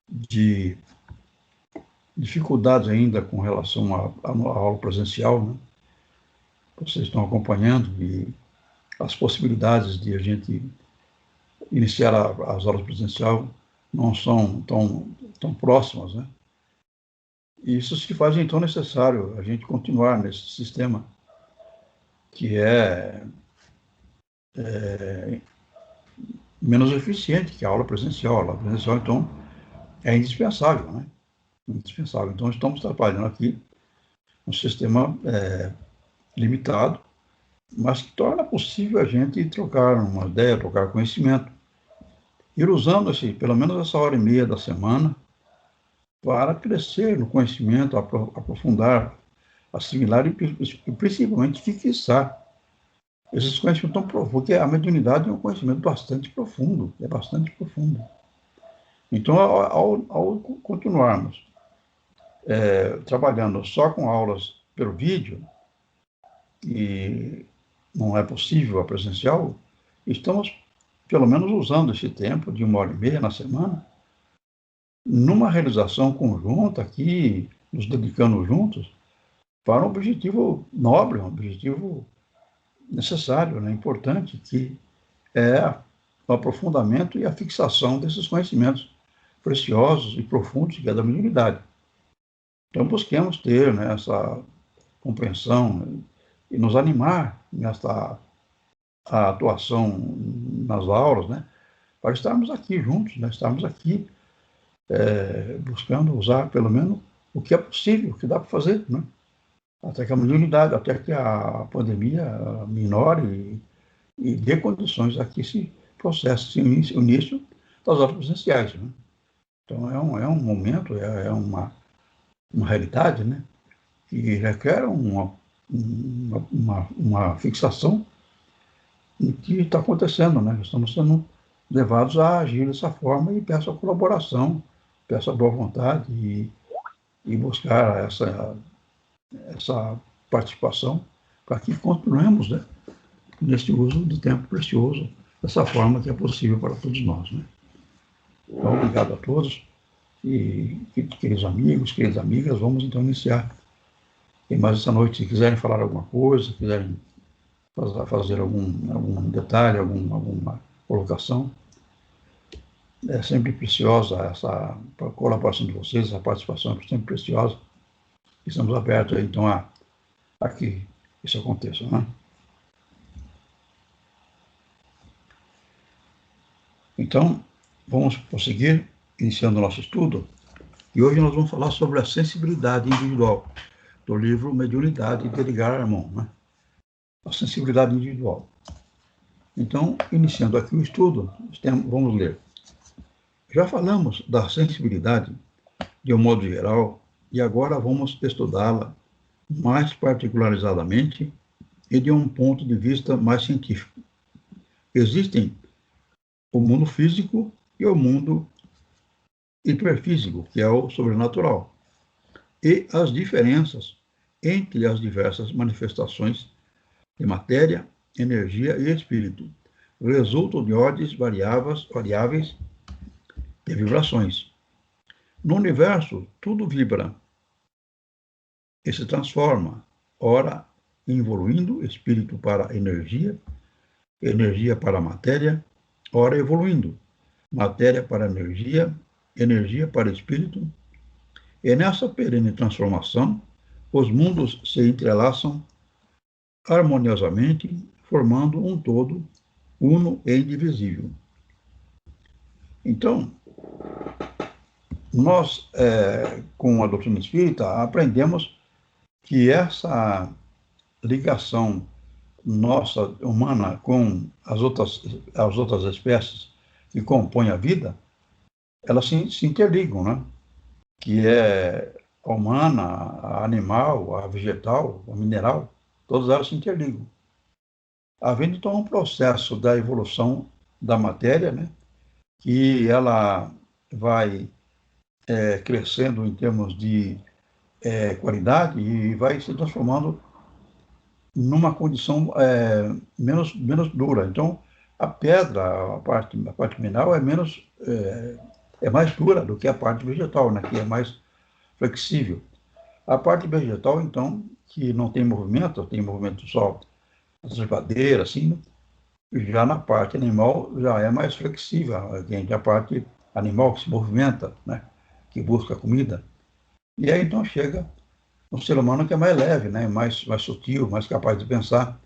de dificuldades ainda com relação à aula presencial, né? Vocês estão acompanhando e as possibilidades de a gente iniciar as aulas presencial não são tão próximas, né? E isso se faz, então, necessário a gente continuar nesse sistema que é menos eficiente que a aula presencial. A aula presencial, então, é indispensável, né? Indispensável. Então, estamos trabalhando aqui um sistema limitado, mas que torna possível a gente trocar uma ideia, trocar conhecimento, ir usando pelo menos essa hora e meia da semana para crescer no conhecimento, aprofundar, assimilar e principalmente fixar esses conhecimentos tão profundos, porque a mediunidade é um conhecimento bastante profundo, é bastante profundo. Então, ao continuarmos trabalhando só com aulas pelo vídeo, e não é possível a presencial, estamos, pelo menos, usando esse tempo de 1h30 na semana, numa realização conjunta aqui, nos dedicando juntos, para um objetivo nobre, um objetivo necessário, né, importante, que é o aprofundamento e a fixação desses conhecimentos preciosos e profundos que é da mediunidade. Então, busquemos ter, né, essa compreensão e nos animar nesta atuação nas aulas, né, para estarmos aqui juntos, né, estarmos aqui buscando usar, pelo menos, o que é possível, o que dá para fazer, né, até que a mediunidade, até que a pandemia minore e dê condições a que esse processo, o início das aulas presenciais, né. Então, é um momento, é uma realidade, né, que requer uma fixação no que está acontecendo, né? Estamos sendo levados a agir dessa forma e peço a colaboração, peço a boa vontade e buscar essa participação para que continuemos, né, neste uso do tempo precioso, dessa forma que é possível para todos nós, né? Então, obrigado a todos e, queridos amigos, queridas amigas, vamos então iniciar. Tem mais essa noite, se quiserem falar alguma coisa, se quiserem fazer algum detalhe, alguma colocação, é sempre preciosa essa colaboração de vocês, essa participação é sempre preciosa. Estamos abertos, então, a que isso aconteça, né? Então, vamos prosseguir, iniciando o nosso estudo, e hoje nós vamos falar sobre a sensibilidade individual, do livro Mediunidade, de Edgar Armand, né? A sensibilidade individual. Então, iniciando aqui o estudo, vamos ler. Já falamos da sensibilidade de um modo geral e agora vamos estudá-la mais particularizadamente e de um ponto de vista mais científico. Existem o mundo físico e o mundo hiperfísico, que é o sobrenatural, e as diferenças entre as diversas manifestações de matéria, energia e espírito resultam de ordens variáveis e vibrações. No universo, tudo vibra e se transforma, ora evoluindo, espírito para energia, energia para matéria, ora evoluindo, matéria para energia, energia para espírito, e nessa perene transformação, os mundos se entrelaçam harmoniosamente, formando um todo uno e indivisível. Então, nós, com a doutrina espírita, aprendemos que essa ligação nossa, humana, com as outras espécies que compõem a vida, elas se interligam, né? Que é a humana, a animal, a vegetal, a mineral, todas elas se interligam. Havendo, então, um processo da evolução da matéria, né? Que ela vai crescendo em termos de qualidade e vai se transformando numa condição menos dura. Então, a pedra, a parte mineral é menos é mais dura do que a parte vegetal, né? Que é mais flexível. A parte vegetal, então, que não tem movimento só as madeiras, assim, né? Já na parte animal, já é mais flexível, a parte animal que se movimenta, né? Que busca comida. E aí, então, chega um ser humano que é mais leve, né? Mais sutil, mais capaz de pensar.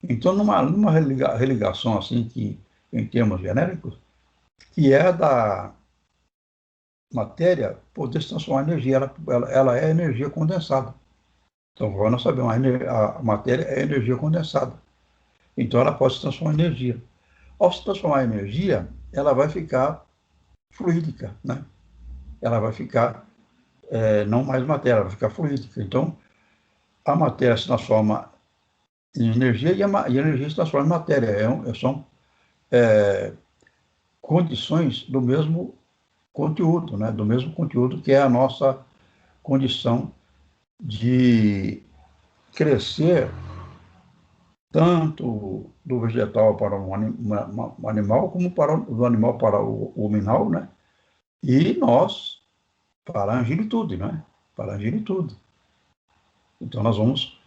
Então, numa religação, assim, que, em termos genéricos, que é da matéria poder se transformar em energia, ela é energia condensada. Então, agora nós sabemos, a matéria é energia condensada. Então, ela pode se transformar em energia. Ao se transformar em energia, ela vai ficar fluídica, né? Ela vai ficar, não mais matéria, ela vai ficar fluídica. Então, a matéria se transforma em energia e a energia se transforma em matéria. São condições do mesmo conteúdo, né? Do mesmo conteúdo que é a nossa condição de crescer tanto do vegetal para um animal, como do animal para o mineral, né? E nós para a angelitude, né? Para a angelitude. Então, nós vamos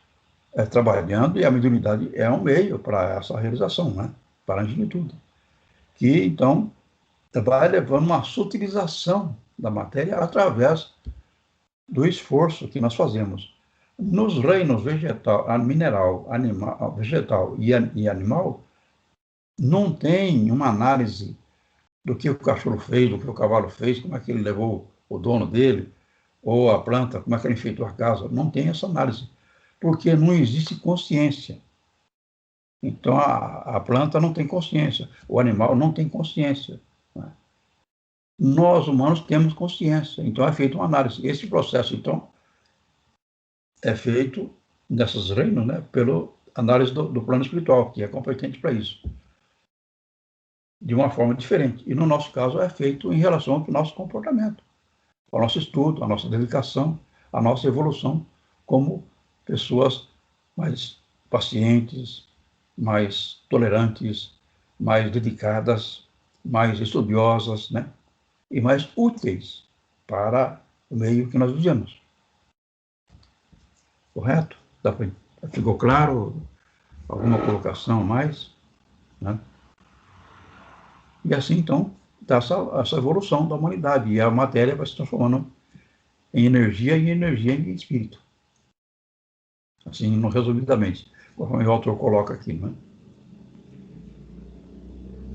trabalhando e a mediunidade é um meio para essa realização, né? Para a angelitude. Que, então, vai levando uma sutilização da matéria através do esforço que nós fazemos. Nos reinos vegetal, mineral, animal, vegetal e animal, não tem uma análise do que o cachorro fez, do que o cavalo fez, como é que ele levou o dono dele, ou a planta, como é que ele enfeitou a casa. Não tem essa análise, porque não existe consciência. Então, a planta não tem consciência, o animal não tem consciência. Né? Nós, humanos, temos consciência, então é feita uma análise. Esse processo, então, é feito nessas reinos, né, pela análise do plano espiritual, que é competente para isso, de uma forma diferente. E no nosso caso é feito em relação ao nosso comportamento, ao nosso estudo, à nossa dedicação, à nossa evolução como pessoas mais pacientes, mais tolerantes, mais dedicadas, mais estudiosas, né, e mais úteis para o meio que nós vivemos. Correto? Ficou claro? Alguma colocação a mais? Né? E assim, então, está essa evolução da humanidade. E a matéria vai se transformando em energia e energia em espírito. Assim, resumidamente, conforme o autor coloca aqui. Né?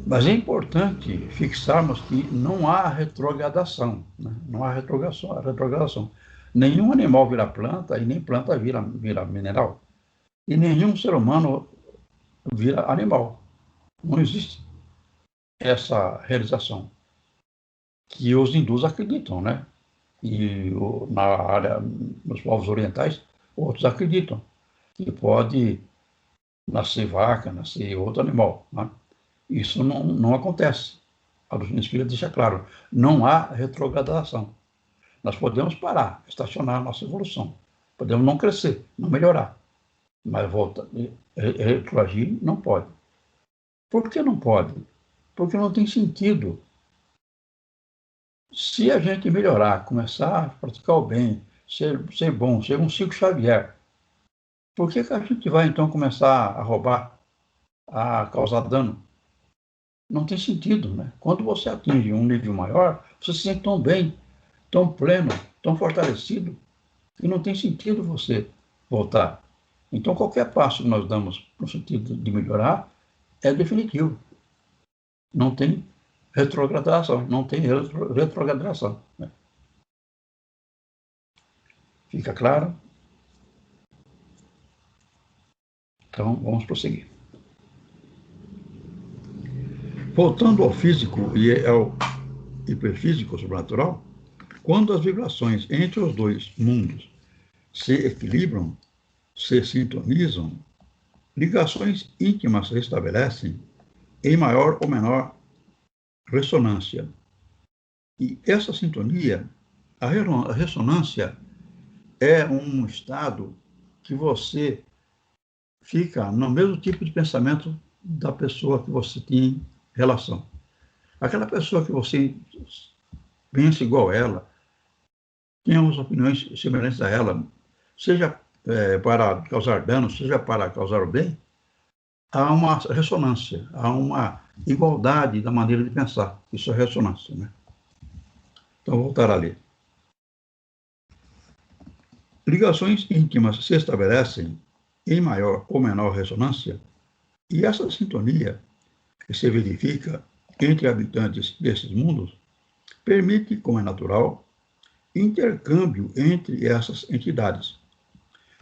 Mas é importante fixarmos que não há retrogradação. Né? Não há retrogradação. Nenhum animal vira planta e nem planta vira mineral. E nenhum ser humano vira animal. Não existe essa realização que os hindus acreditam, né? E na área, nos povos orientais, outros acreditam que pode nascer vaca, nascer outro animal. Né? Isso não acontece. A doutrina espírita deixa claro, não há retrogradação. Nós podemos parar, estacionar a nossa evolução. Podemos não crescer, não melhorar. Mas volta, retroagir não pode. Por que não pode? Porque não tem sentido. Se a gente melhorar, começar a praticar o bem, ser bom, ser um Chico Xavier, por que a gente vai então começar a roubar, a causar dano? Não tem sentido, né? Quando você atinge um nível maior, você se sente tão bem, tão pleno, tão fortalecido, que não tem sentido você voltar. Então, qualquer passo que nós damos no sentido de melhorar é definitivo. Não tem retrogradação, não tem retrogradação. Né? Fica claro? Então, vamos prosseguir. Voltando ao físico e ao hiperfísico sobrenatural, quando as vibrações entre os dois mundos se equilibram, se sintonizam, ligações íntimas se estabelecem em maior ou menor ressonância. E essa sintonia, a ressonância, é um estado que você fica no mesmo tipo de pensamento da pessoa que você tem relação. Aquela pessoa que você pensa igual a ela, tenhamos opiniões semelhantes a ela, seja para causar dano, seja para causar o bem, há uma ressonância, há uma igualdade da maneira de pensar. Isso é ressonância, né? Então, vou voltar ali. Ligações íntimas se estabelecem em maior ou menor ressonância, e essa sintonia que se verifica entre habitantes desses mundos permite, como é natural, intercâmbio entre essas entidades,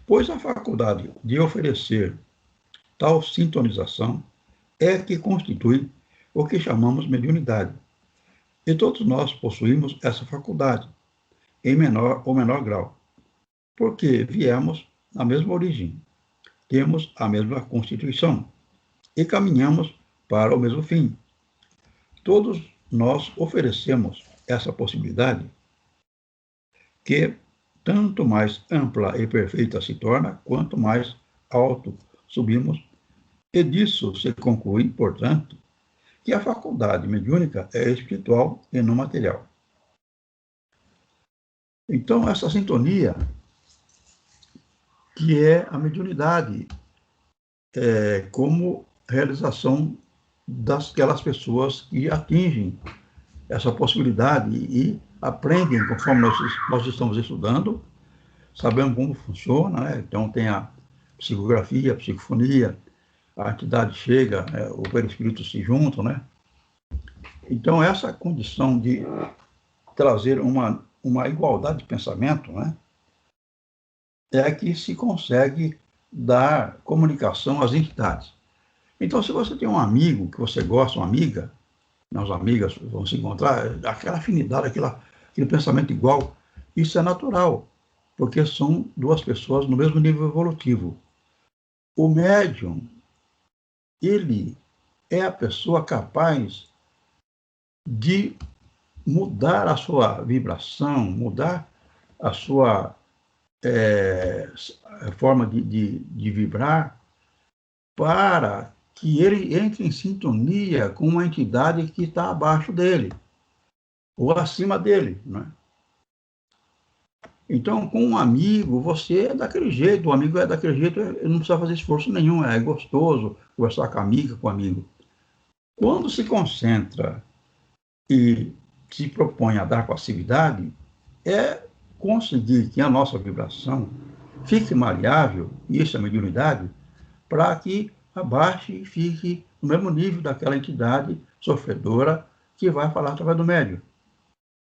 pois a faculdade de oferecer tal sintonização é que constitui o que chamamos mediunidade. E todos nós possuímos essa faculdade, em menor ou menor grau, porque viemos da mesma origem, temos a mesma constituição e caminhamos para o mesmo fim. Todos nós oferecemos essa possibilidade, que tanto mais ampla e perfeita se torna, quanto mais alto subimos, e disso se conclui, portanto, que a faculdade mediúnica é espiritual e não material. Então, essa sintonia, que é a mediunidade, como realização daquelas pessoas que atingem essa possibilidade e aprendem conforme nós estamos estudando, sabemos como funciona, né? Então tem a psicografia, a psicofonia, a entidade chega, o perispírito se juntam, né? Então essa condição de trazer uma igualdade de pensamento, né, é que se consegue dar comunicação às entidades. Então, se você tem um amigo que você gosta, uma amiga, as amigas vão se encontrar, aquela afinidade, aquele pensamento igual, isso é natural, porque são duas pessoas no mesmo nível evolutivo. O médium, ele é a pessoa capaz de mudar a sua vibração, mudar a sua forma de vibrar, para que ele entre em sintonia com uma entidade que está abaixo dele, ou acima dele, né? Então, com um amigo, você é daquele jeito, o amigo é daquele jeito, ele não precisa fazer esforço nenhum, é gostoso conversar com a amiga, com o amigo. Quando se concentra e se propõe a dar passividade, é conseguir que a nossa vibração fique maleável, isso é mediunidade, para que abaixe e fique no mesmo nível daquela entidade sofredora que vai falar através do médium.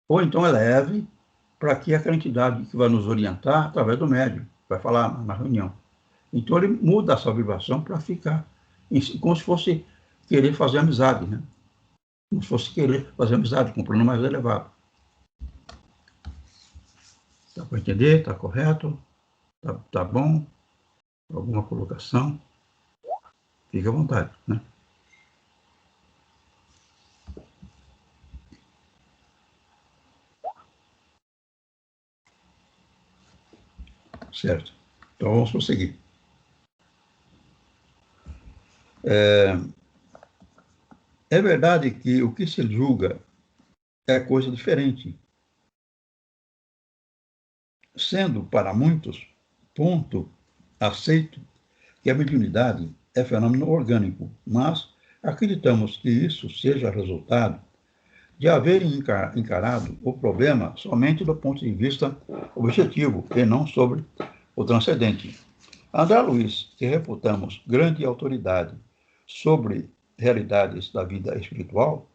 Ou então eleve para que aquela entidade que vai nos orientar através do médium, vai falar na reunião. Então ele muda essa vibração para ficar como se fosse querer fazer amizade, né? Como se fosse querer fazer amizade com um plano mais elevado. Dá para entender? Está correto? Tá bom? Alguma colocação? Fique à vontade, né? Certo. Então vamos prosseguir. É verdade que o que se julga é coisa diferente, sendo para muitos ponto aceito que a mediunidade é fenômeno orgânico, mas acreditamos que isso seja resultado de haverem encarado o problema somente do ponto de vista objetivo e não sobre o transcendente. André Luiz, que reputamos grande autoridade sobre realidades da vida espiritual,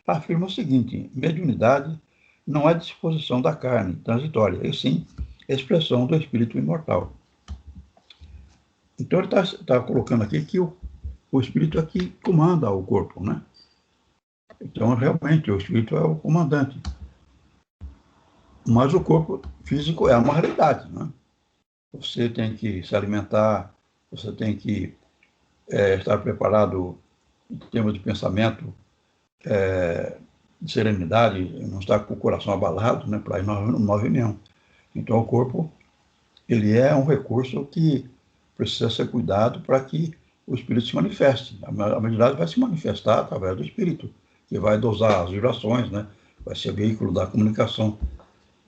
afirma o seguinte: mediunidade não é disposição da carne transitória, e sim expressão do espírito imortal. Então ele está colocando aqui que o espírito é que comanda o corpo, né? Então realmente o espírito é o comandante, mas o corpo físico é uma realidade, né? Você tem que se alimentar, você tem que estar preparado em termos de pensamento, de serenidade, não estar com o coração abalado, né, para ir numa reunião. Então o corpo, ele é um recurso que precisa ser cuidado para que o espírito se manifeste. A mediunidade vai se manifestar através do espírito, que vai dosar as vibrações, né, vai ser veículo da comunicação,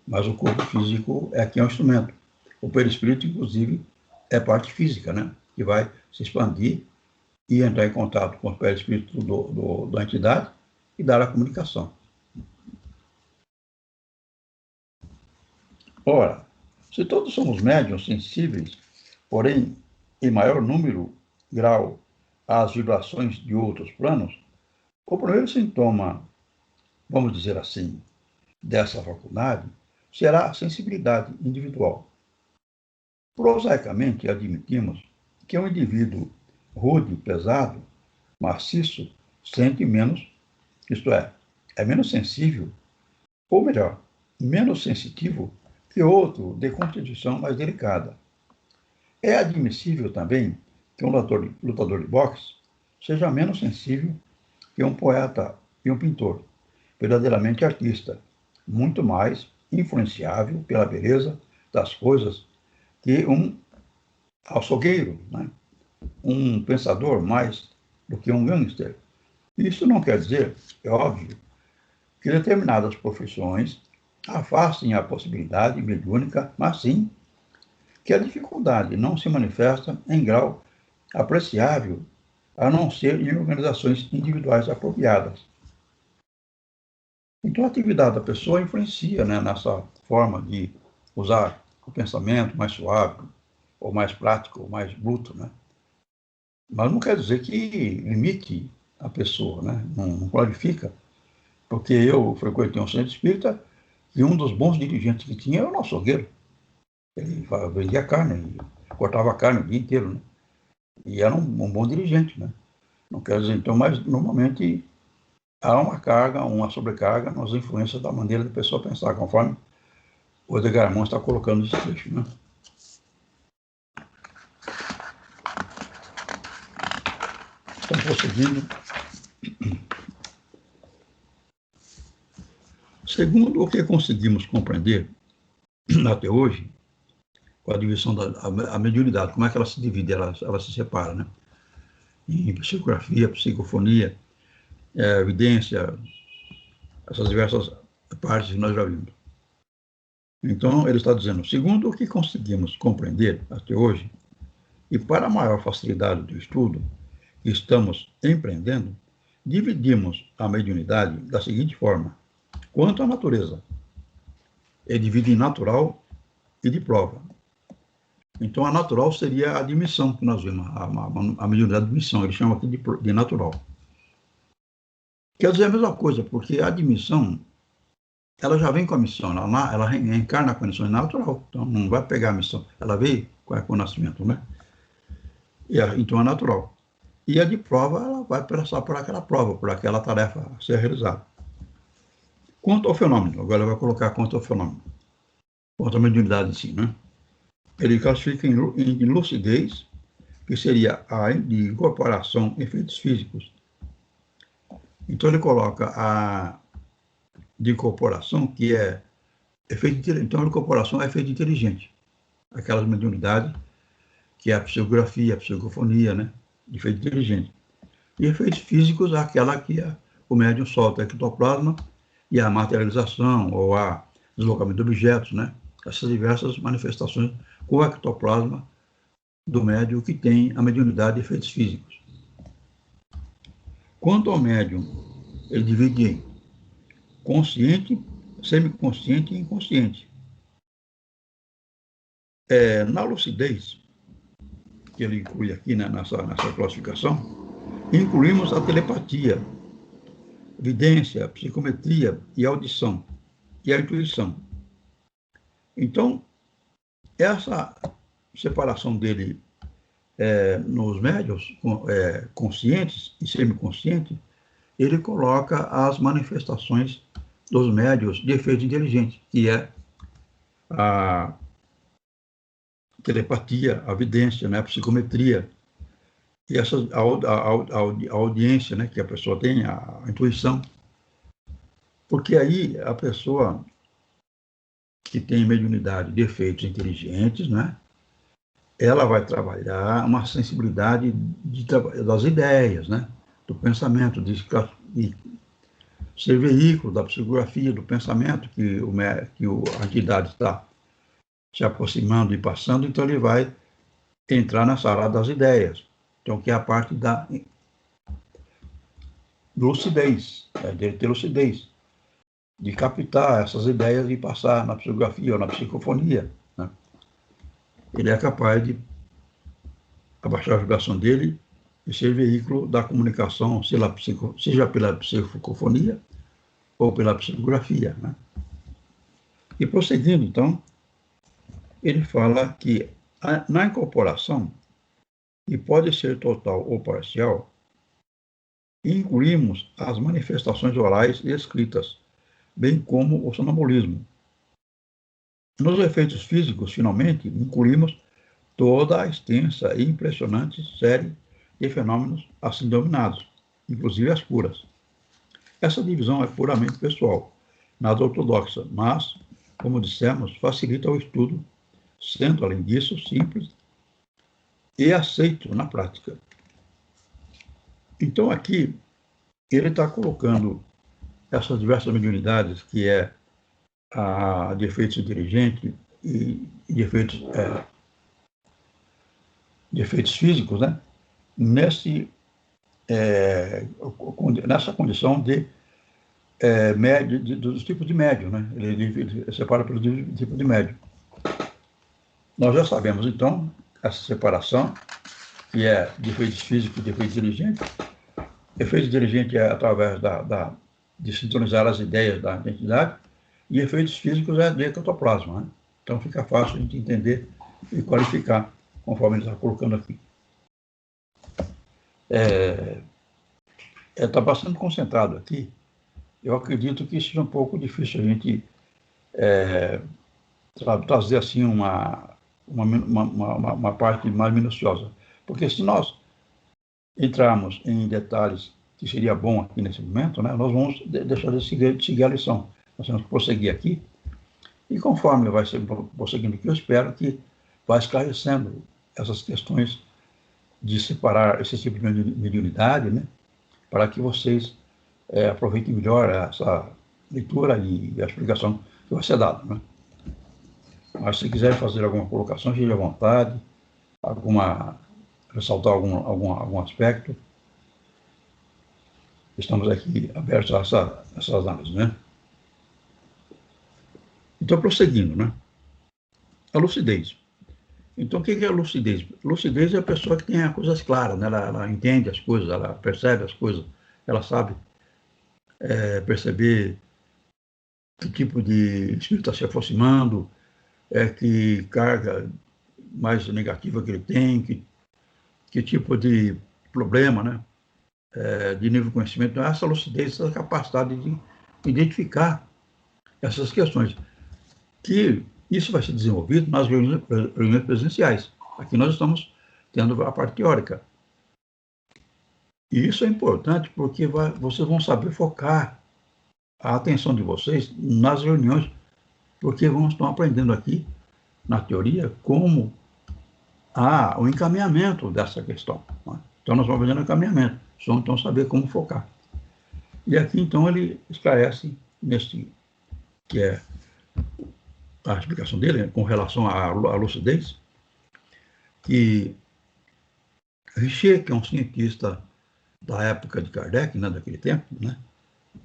mas o corpo físico é quem é o instrumento. O perispírito, inclusive, é parte física, né? Que vai se expandir e entrar em contato com o perispírito da entidade e dar a comunicação. Ora, se todos somos médiuns sensíveis, porém, em maior grau, às vibrações de outros planos, o primeiro sintoma, vamos dizer assim, dessa faculdade será a sensibilidade individual. Prosaicamente, admitimos que um indivíduo rude, pesado, maciço, sente menos, isto é menos sensível, ou melhor, menos sensitivo que outro de constituição mais delicada. É admissível também que um lutador de boxe seja menos sensível que um poeta e um pintor, verdadeiramente artista, muito mais influenciável pela beleza das coisas que um açougueiro, né? Um pensador mais do que um gangster. Isso não quer dizer, é óbvio, que determinadas profissões afastem a possibilidade mediúnica, mas sim que a dificuldade não se manifesta em grau apreciável, a não ser em organizações individuais apropriadas. Então, a atividade da pessoa influencia, né, nessa forma de usar o pensamento mais suave, ou mais prático, ou mais bruto, né? Mas não quer dizer que limite a pessoa, né? Não qualifica, porque eu frequentei um centro espírita e um dos bons dirigentes que tinha era o nosso açougueiro. Ele vendia carne, cortava a carne o dia inteiro, né? E era um bom dirigente, né? Não quer dizer, então, mas normalmente há uma carga, uma sobrecarga nas influências da maneira da pessoa pensar, conforme o Edgar Armand está colocando esse trecho, né? Estamos prosseguindo. Segundo o que conseguimos compreender até hoje, com a divisão da mediunidade, como é que ela se divide, ela se separa, né? Em psicografia, psicofonia, evidência, essas diversas partes que nós já vimos. Então, ele está dizendo, segundo o que conseguimos compreender até hoje, e para a maior facilidade do estudo que estamos empreendendo, dividimos a mediunidade da seguinte forma. Quanto à natureza, é dividida em natural e de prova. Então, a natural seria a admissão que nós vimos, a mediunidade de admissão, ele chama aqui de natural. Quer dizer a mesma coisa, porque a admissão, ela já vem com a missão, ela reencarna a condição natural, então não vai pegar a missão, ela veio com o nascimento, né? Então é natural. E a de prova, ela vai passar por aquela prova, por aquela tarefa a ser realizada. Quanto ao fenômeno, agora ele vai colocar quanto ao fenômeno, quanto à mediunidade em si, né? Ele classifica em lucidez, que seria a de incorporação em efeitos físicos. Então ele coloca a de incorporação, que é efeito inteligente. Então a incorporação é efeito inteligente. Aquelas mediunidades, que é a psicografia, a psicofonia, né? De efeito inteligente. E efeitos físicos, aquela que o médium solta, o ectoplasma, e a materialização, ou a deslocamento de objetos, né? Essas diversas manifestações com o ectoplasma do médium que tem a mediunidade de efeitos físicos. Quanto ao médium, ele divide em consciente, semiconsciente e inconsciente. Na lucidez, que ele inclui aqui, né, nessa classificação, incluímos a telepatia, vidência, psicometria e audição, e a intuição. Então, essa separação dele nos médiuns conscientes e semiconscientes, ele coloca as manifestações dos médiuns de efeito inteligente, que é a telepatia, a vidência, né, a psicometria, e a audiência, né, que a pessoa tem, a intuição. Porque aí a pessoa que tem mediunidade de efeitos inteligentes, né, ela vai trabalhar uma sensibilidade das ideias, né, do pensamento, de ser veículo da psicografia, do pensamento que a entidade está se aproximando e passando, então ele vai entrar nessa área das ideias, então que é a parte da lucidez, dele ter lucidez, de captar essas ideias e passar na psicografia ou na psicofonia, né? Ele é capaz de abaixar a vibração dele e ser veículo da comunicação, seja pela psicofonia ou pela psicografia, né? E prosseguindo, então, ele fala que na incorporação, que pode ser total ou parcial, incluímos as manifestações orais e escritas, bem como o sonambulismo. Nos efeitos físicos, finalmente, incluímos toda a extensa e impressionante série de fenômenos assim dominados, inclusive as curas. Essa divisão é puramente pessoal, nada ortodoxa, mas, como dissemos, facilita o estudo, sendo, além disso, simples e aceito na prática. Então, aqui, ele está colocando essas diversas mediunidades, que é a de efeitos dirigentes e de efeitos físicos, né? Nessa condição dos tipos de médium, né? Ele separa pelo tipo de médium. Nós já sabemos, então, essa separação, que é de efeitos físicos e de efeitos dirigentes. Efeito dirigente é através de sintonizar as ideias da entidade, e efeitos físicos é de ectoplasma, né? Então fica fácil a gente entender e qualificar, conforme ele está colocando aqui. Está bastante concentrado aqui. Eu acredito que seja um pouco difícil a gente trazer assim uma parte mais minuciosa. Porque se nós entrarmos em detalhes que seria bom aqui nesse momento, né, nós vamos deixar de seguir a lição. Nós vamos prosseguir aqui, e conforme vai ser prosseguindo aqui, eu espero que vá esclarecendo essas questões de separar esse tipo de mediunidade, né, para que vocês aproveitem melhor essa leitura e a explicação que vai ser dada, né? Mas se quiser fazer alguma colocação, fique à vontade, ressaltar algum aspecto, estamos aqui abertos a essa análise, né? Então, prosseguindo, né? A lucidez. Então, o que é a lucidez? Lucidez é a pessoa que tem as coisas claras, né? Ela entende as coisas, ela percebe as coisas, ela sabe perceber que tipo de espírito está se aproximando, que carga mais negativa que ele tem, que tipo de problema, né? De nível de conhecimento. Essa lucidez, essa capacidade de identificar essas questões, que isso vai ser desenvolvido nas reuniões presenciais. Aqui nós estamos tendo a parte teórica. E isso é importante porque vocês vão saber focar a atenção de vocês nas reuniões, porque estão aprendendo aqui, na teoria, como o encaminhamento dessa questão, né? Então nós vamos fazendo o encaminhamento, só então saber como focar. E aqui então ele esclarece, que é a explicação dele, com relação à lucidez, que Richer, que é um cientista da época de Kardec, né, daquele tempo, né,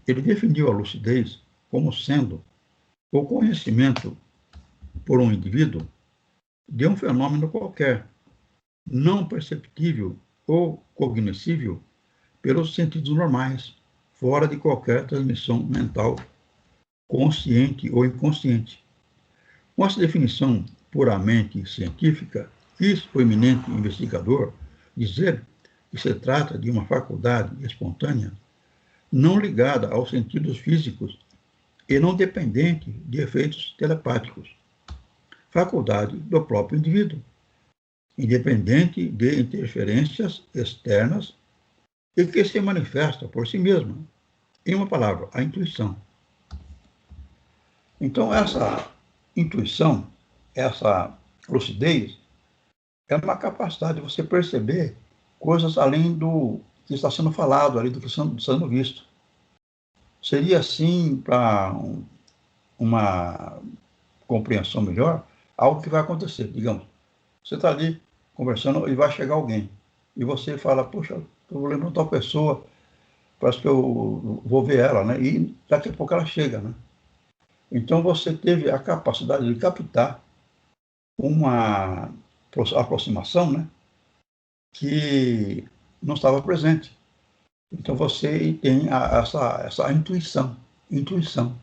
ele definiu a lucidez como sendo o conhecimento por um indivíduo de um fenômeno qualquer, não perceptível ou cognoscível pelos sentidos normais, fora de qualquer transmissão mental, consciente ou inconsciente. Com essa definição puramente científica, quis o eminente investigador dizer que se trata de uma faculdade espontânea, não ligada aos sentidos físicos e não dependente de efeitos telepáticos, faculdade do próprio indivíduo, independente de interferências externas e que se manifesta por si mesma. Em uma palavra, a intuição. Então, essa intuição, essa lucidez, é uma capacidade de você perceber coisas além do que está sendo falado, além do que está sendo visto. seria, assim, para uma compreensão melhor, algo que vai acontecer. Digamos, você está ali conversando e vai chegar alguém. E você fala, poxa, eu vou lembrar de tal pessoa, parece que eu vou ver ela, né? E daqui a pouco ela chega, né? Então você teve a capacidade de captar uma aproximação, né? Que não estava presente. Então você tem essa intuição.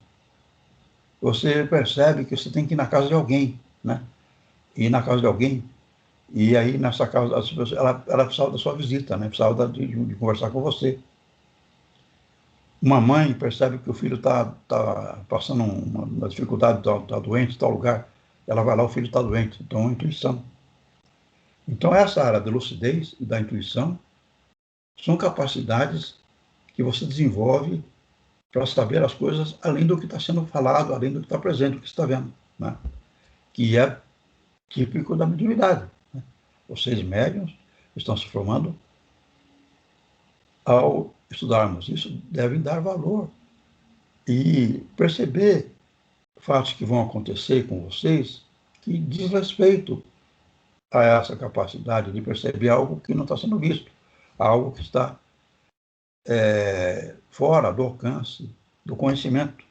Você percebe que você tem que ir na casa de alguém, né? Ir na casa de alguém. E aí, nessa casa, ela precisava da sua visita, né? Precisava de conversar com você. Uma mãe percebe que o filho tá passando uma dificuldade, está doente em tal lugar. Ela vai lá, o filho está doente. Então, é uma intuição. Então, essa área da lucidez e da intuição são capacidades que você desenvolve para saber as coisas além do que está sendo falado, além do que está presente, do que você está vendo, né? Que é típico da mediunidade, né? Vocês médiuns estão se formando ao estudarmos isso, devem dar valor e perceber fatos que vão acontecer com vocês que diz respeito a essa capacidade de perceber algo que não está sendo visto, algo que está fora do alcance, do conhecimento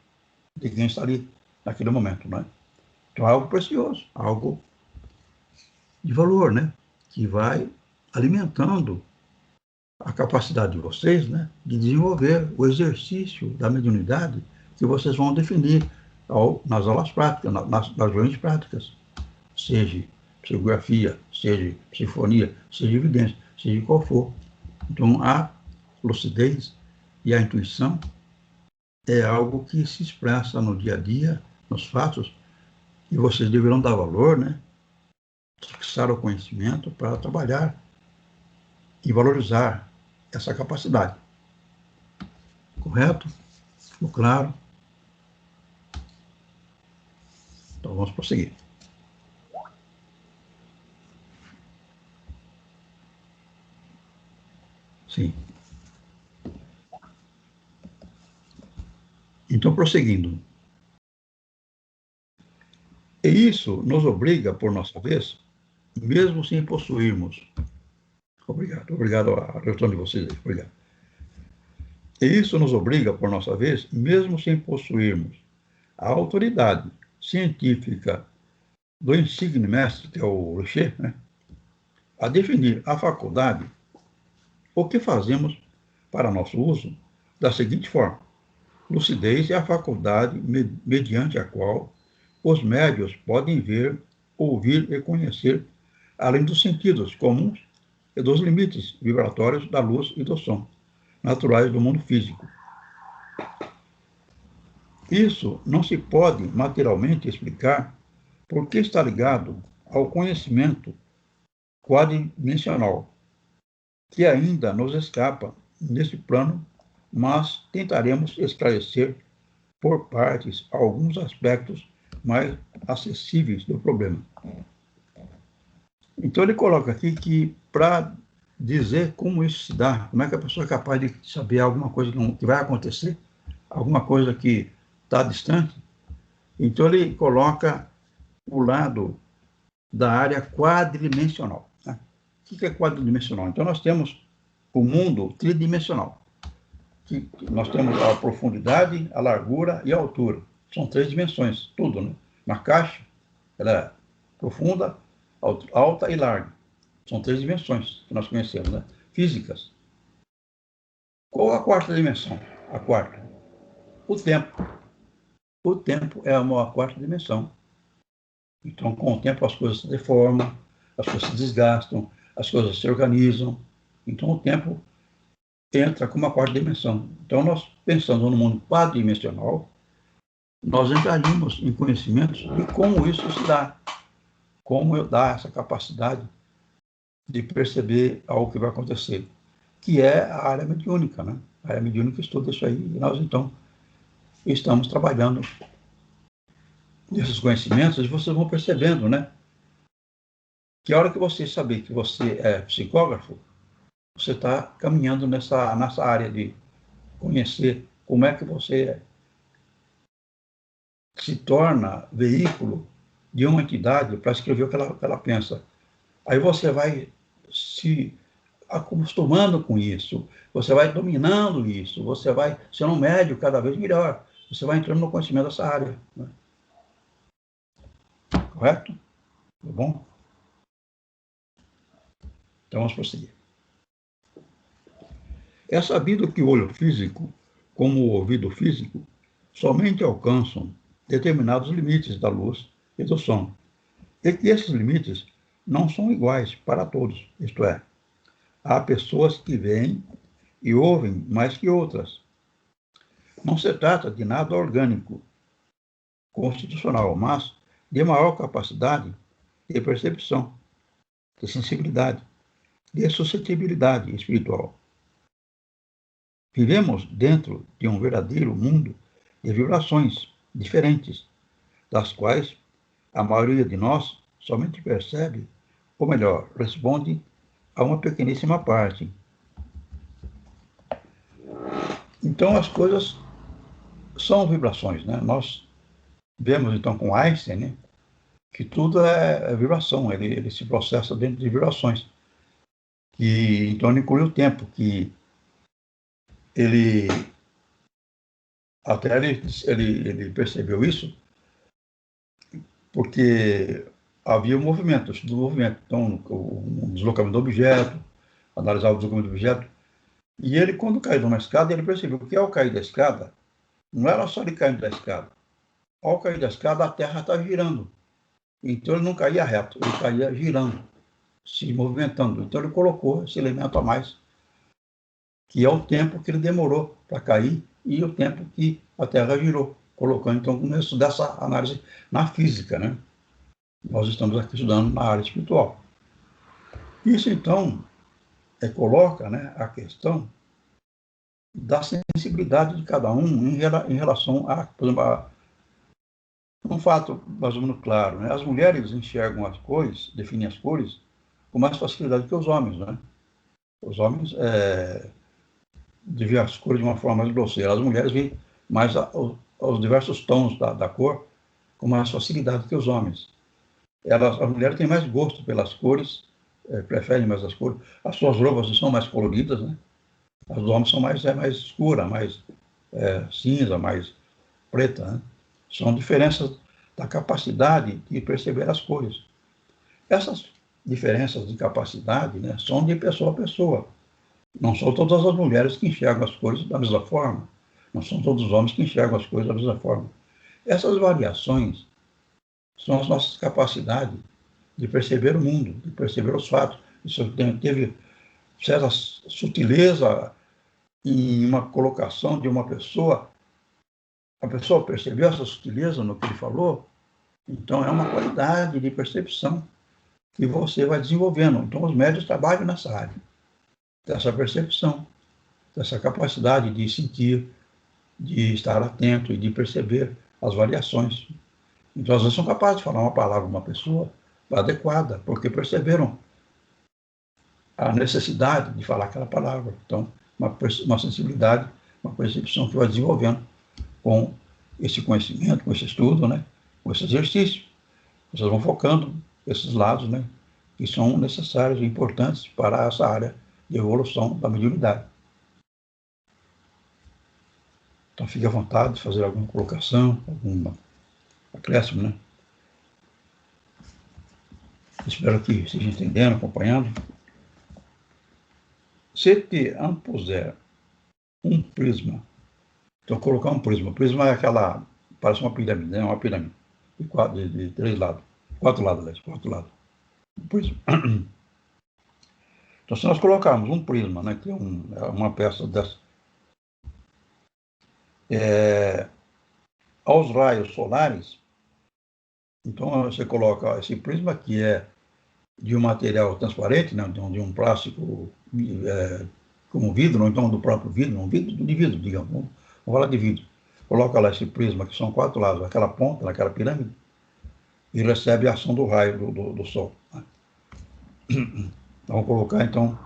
de quem está ali naquele momento, né? Então, é algo precioso, algo de valor, né? Que vai alimentando a capacidade de vocês, né? De desenvolver o exercício da mediunidade que vocês vão definir nas aulas práticas, nas reuniões práticas, seja psicografia, seja psifonia, seja evidência, seja qual for. Então, a lucidez e a intuição é algo que se expressa no dia a dia, nos fatos, e vocês deverão dar valor, né? Fixar o conhecimento para trabalhar e valorizar essa capacidade. Correto? Ficou claro? Então vamos prosseguir. Sim. Então, prosseguindo. E isso nos obriga, por nossa vez, mesmo sem possuirmos. Obrigado a retorno de vocês aí. Obrigado. E isso nos obriga, por nossa vez, mesmo sem possuirmos a autoridade científica do insigne mestre, que é o Richer, né, a definir a faculdade, o que fazemos para nosso uso, da seguinte forma: lucidez é a faculdade mediante a qual os médios podem ver, ouvir e conhecer, além dos sentidos comuns e dos limites vibratórios da luz e do som, naturais do mundo físico. Isso não se pode materialmente explicar porque está ligado ao conhecimento quadridimensional, que ainda nos escapa neste plano, mas tentaremos esclarecer por partes alguns aspectos mais acessíveis do problema. Então ele coloca aqui que para dizer como isso se dá, como é que a pessoa é capaz de saber alguma coisa que vai acontecer, alguma coisa que está distante, então ele coloca o lado da área quadridimensional, né? O que é quadridimensional? Então nós temos o mundo tridimensional, que nós temos a profundidade, a largura e a altura. São 3 dimensões, tudo, né? Na caixa, ela é profunda, alta e larga. São 3 dimensões que nós conhecemos, né? Físicas. Qual a quarta dimensão? A quarta. O tempo. O tempo é a quarta dimensão. Então, com o tempo, as coisas se deformam, as coisas se desgastam, as coisas se organizam. Então, o tempo entra como a quarta dimensão. Então, nós pensando no mundo quadridimensional, nós entraríamos em conhecimentos de como isso se dá, como eu dar essa capacidade de perceber algo que vai acontecer, que é a área mediúnica, né? A área mediúnica estuda isso aí, e nós, então, estamos trabalhando nesses conhecimentos, e vocês vão percebendo, né? Que a hora que você saber que você é psicógrafo, você está caminhando nessa área de conhecer como é que você se torna veículo de uma entidade para escrever o que ela pensa. Aí você vai se acostumando com isso, você vai dominando isso, você vai sendo um médio cada vez melhor, você vai entrando no conhecimento dessa área. Né? Correto? Tá bom? Então vamos prosseguir. É sabido que o olho físico, como o ouvido físico, somente alcançam determinados limites da luz e do som, e que esses limites não são iguais para todos, isto é, há pessoas que veem e ouvem mais que outras. Não se trata de nada orgânico, constitucional, mas de maior capacidade de percepção, de sensibilidade, de suscetibilidade espiritual. Vivemos dentro de um verdadeiro mundo de vibrações diferentes, das quais a maioria de nós somente percebe, ou melhor, responde a uma pequeníssima parte. Então, as coisas são vibrações, né? Nós vemos, então, com Einstein, né, que tudo é vibração, ele se processa dentro de vibrações. E, então, ele inclui o tempo, que ele até ele percebeu isso, porque havia um movimento, estudo do movimento. Então, o deslocamento do objeto, analisava o deslocamento do objeto. E ele, quando caiu numa escada, ele percebeu que ao cair da escada, não era só ele caindo da escada. Ao cair da escada, a Terra está girando. Então, ele não caía reto, ele caía girando, se movimentando. Então, ele colocou esse elemento a mais, que é o tempo que ele demorou para cair e o tempo que a Terra girou, colocando, então, o começo dessa análise na física, né? Nós estamos aqui estudando na área espiritual. Isso, então, coloca, né, a questão da sensibilidade de cada um em relação a, por exemplo, um fato mais ou menos claro, né? As mulheres enxergam as cores, definem as cores, com mais facilidade que os homens, né? Os homens veem as cores de uma forma mais grosseira, as mulheres veem mais os diversos tons da cor com mais facilidade que os homens. As mulheres têm mais gosto pelas cores, preferem mais as cores, as suas roupas são mais coloridas, né? As dos homens são mais escuras, mais cinza, mais preta, né? São diferenças da capacidade de perceber as cores. Essas diferenças de capacidade, né, são de pessoa a pessoa. Não são todas as mulheres que enxergam as cores da mesma forma. Não são todos os homens que enxergam as coisas da mesma forma. Essas variações são as nossas capacidades de perceber o mundo, de perceber os fatos. Isso teve certa sutileza em uma colocação de uma pessoa. A pessoa percebeu essa sutileza no que ele falou, então é uma qualidade de percepção que você vai desenvolvendo. Então os médios trabalham nessa área, dessa percepção, dessa capacidade de sentir, de estar atento e de perceber as variações. Então às vezes são capazes de falar uma palavra uma pessoa adequada, porque perceberam a necessidade de falar aquela palavra. Então uma sensibilidade, uma percepção que vai desenvolvendo com esse conhecimento, com esse estudo, né? Com esse exercício. Vocês vão focando esses lados, né? Que são necessários e importantes para essa área de evolução da mediunidade. Então, fique à vontade de fazer alguma colocação, algum acréscimo, né? Espero que esteja entendendo, acompanhando. Se te ampuser um prisma, então colocar um prisma. O prisma é aquela, parece uma pirâmide, né? Uma pirâmide de 3 lados, 4 lados, aliás, 4 lados. Um prisma. Então, se nós colocarmos um prisma, né, que é uma peça dessa, aos raios solares, então você coloca esse prisma, que é de um material transparente, né, de um plástico como vidro, ou então do próprio vidro, um vidro de vidro, digamos, vamos falar de vidro. Coloca lá esse prisma, que são 4 lados, aquela ponta, naquela pirâmide, e recebe a ação do raio do Sol. Né? Vamos colocar, então,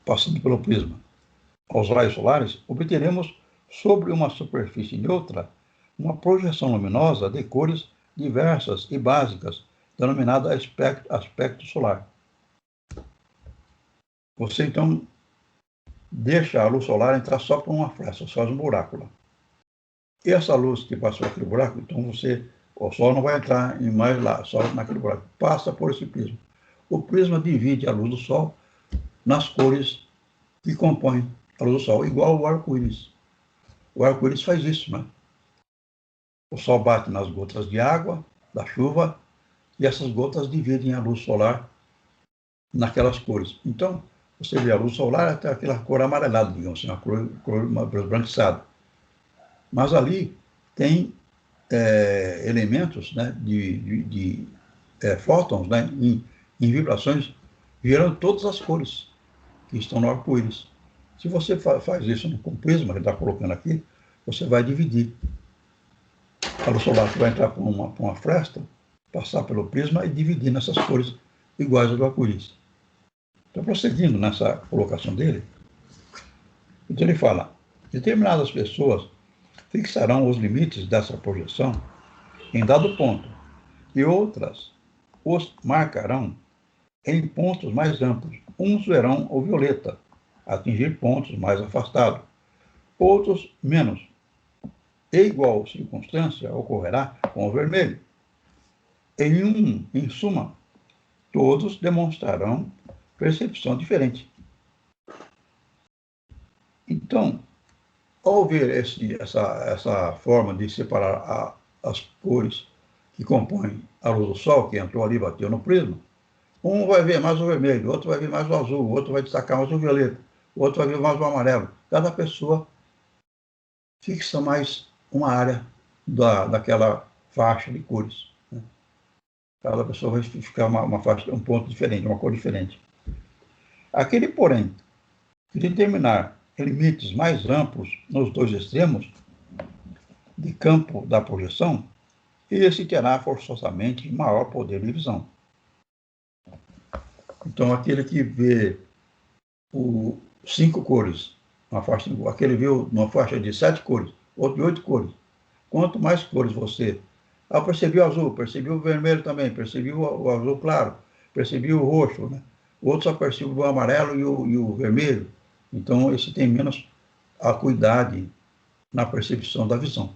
passando pelo prisma. aos raios solares, obteremos sobre uma superfície neutra uma projeção luminosa de cores diversas e básicas, denominada aspecto solar. Você, então, deixa a luz solar entrar só por uma fresta, só um buraco lá. E essa luz que passa por aquele buraco, então o Sol não vai entrar mais lá, só naquele buraco. Passa por esse prisma. O prisma divide a luz do Sol nas cores que compõem a luz do Sol, igual o arco-íris. O arco-íris faz isso, né? O Sol bate nas gotas de água, da chuva, e essas gotas dividem a luz solar naquelas cores. Então, você vê a luz solar até aquela cor amarelada, digamos assim, uma cor esbranquiçada. Mas ali tem elementos, né, de fótons, né, em vibrações, gerando todas as cores que estão no arco-íris. Se você faz isso com o prisma que está colocando aqui, você vai dividir. A luz solar que vai entrar por uma fresta, passar pelo prisma e dividir nessas cores iguais ao do arco-íris. Então, prosseguindo nessa colocação dele, então ele fala: determinadas pessoas fixarão os limites dessa projeção em dado ponto, e outras os marcarão em pontos mais amplos. Uns verão o violeta atingir pontos mais afastados, outros menos. E igual circunstância ocorrerá com o vermelho. Em suma, todos demonstrarão percepção diferente. Então, ao ver essa forma de separar as cores que compõem a luz do Sol, que entrou ali e bateu no prisma, um vai ver mais o vermelho, outro vai ver mais o azul, outro vai destacar mais o violeta, outro vai ver mais o amarelo. Cada pessoa fixa mais uma área daquela faixa de cores. Né? Cada pessoa vai ficar uma faixa, um ponto diferente, uma cor diferente. Aquele, porém, que determinar limites mais amplos nos dois extremos de campo da projeção, esse terá forçosamente maior poder de visão. Então, aquele que vê 5 cores, aquele viu uma faixa de 7 cores, outro de 8 cores. Quanto mais cores você... percebi o azul, percebi o vermelho também, percebi o azul claro, percebi o roxo, né? O outro só percebe o amarelo e o vermelho. Então, esse tem menos acuidade na percepção da visão,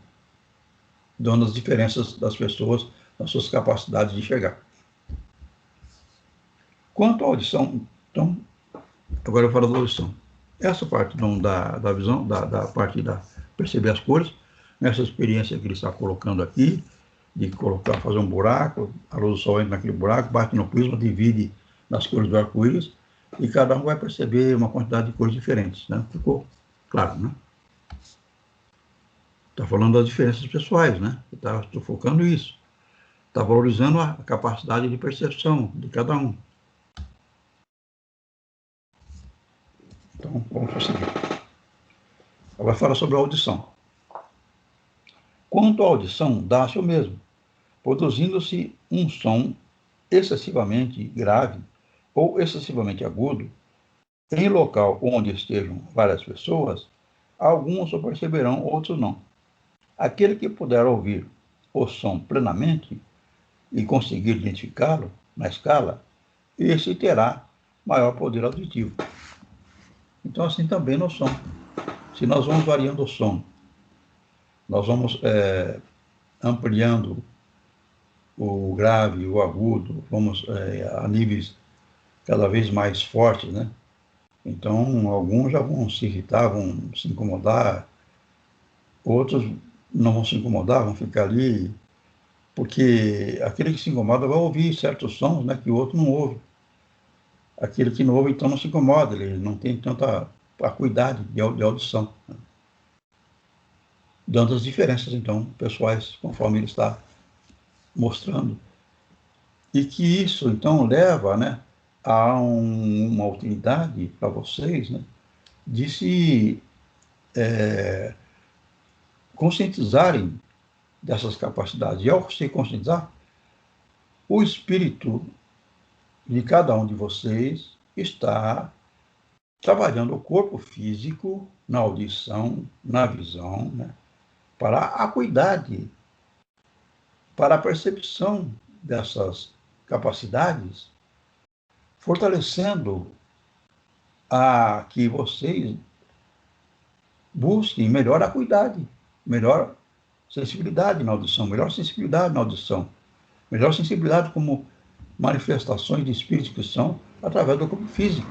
dando as diferenças das pessoas, nas suas capacidades de enxergar. Quanto à audição, então, agora eu falo da audição. Essa parte então, da visão, da parte da perceber as cores, nessa experiência que ele está colocando aqui, de fazer um buraco, a luz do Sol entra naquele buraco, bate no prisma, divide nas cores do arco-íris, e cada um vai perceber uma quantidade de cores diferentes. Né? Ficou claro, né? Está falando das diferenças pessoais, né? Estou focando isso. Está valorizando a capacidade de percepção de cada um. Então, vamos prosseguir. Agora fala sobre a audição. Quanto à audição, dá-se o mesmo, produzindo-se um som excessivamente grave ou excessivamente agudo, em local onde estejam várias pessoas, alguns o perceberão, outros não. Aquele que puder ouvir o som plenamente e conseguir identificá-lo na escala, esse terá maior poder auditivo. Então, assim também no som. Se nós vamos variando o som, nós vamos ampliando o grave, o agudo, vamos a níveis cada vez mais fortes, né? Então, alguns já vão se irritar, vão se incomodar, outros não vão se incomodar, vão ficar ali, porque aquele que se incomoda vai ouvir certos sons, né, que o outro não ouve. Aquele que não ouve, então, não se incomoda, ele não tem tanta acuidade de audição. Né? Dando as diferenças, então, pessoais, conforme ele está mostrando. E que isso, então, leva, né, a uma utilidade para vocês, né, de se conscientizarem dessas capacidades. E ao se conscientizar, o espírito de cada um de vocês está trabalhando o corpo físico, na audição, na visão, né, para a acuidade, para a percepção dessas capacidades, fortalecendo a que vocês busquem melhor acuidade, melhor sensibilidade na audição, melhor sensibilidade na audição, melhor sensibilidade como manifestações de espíritos que são através do corpo físico.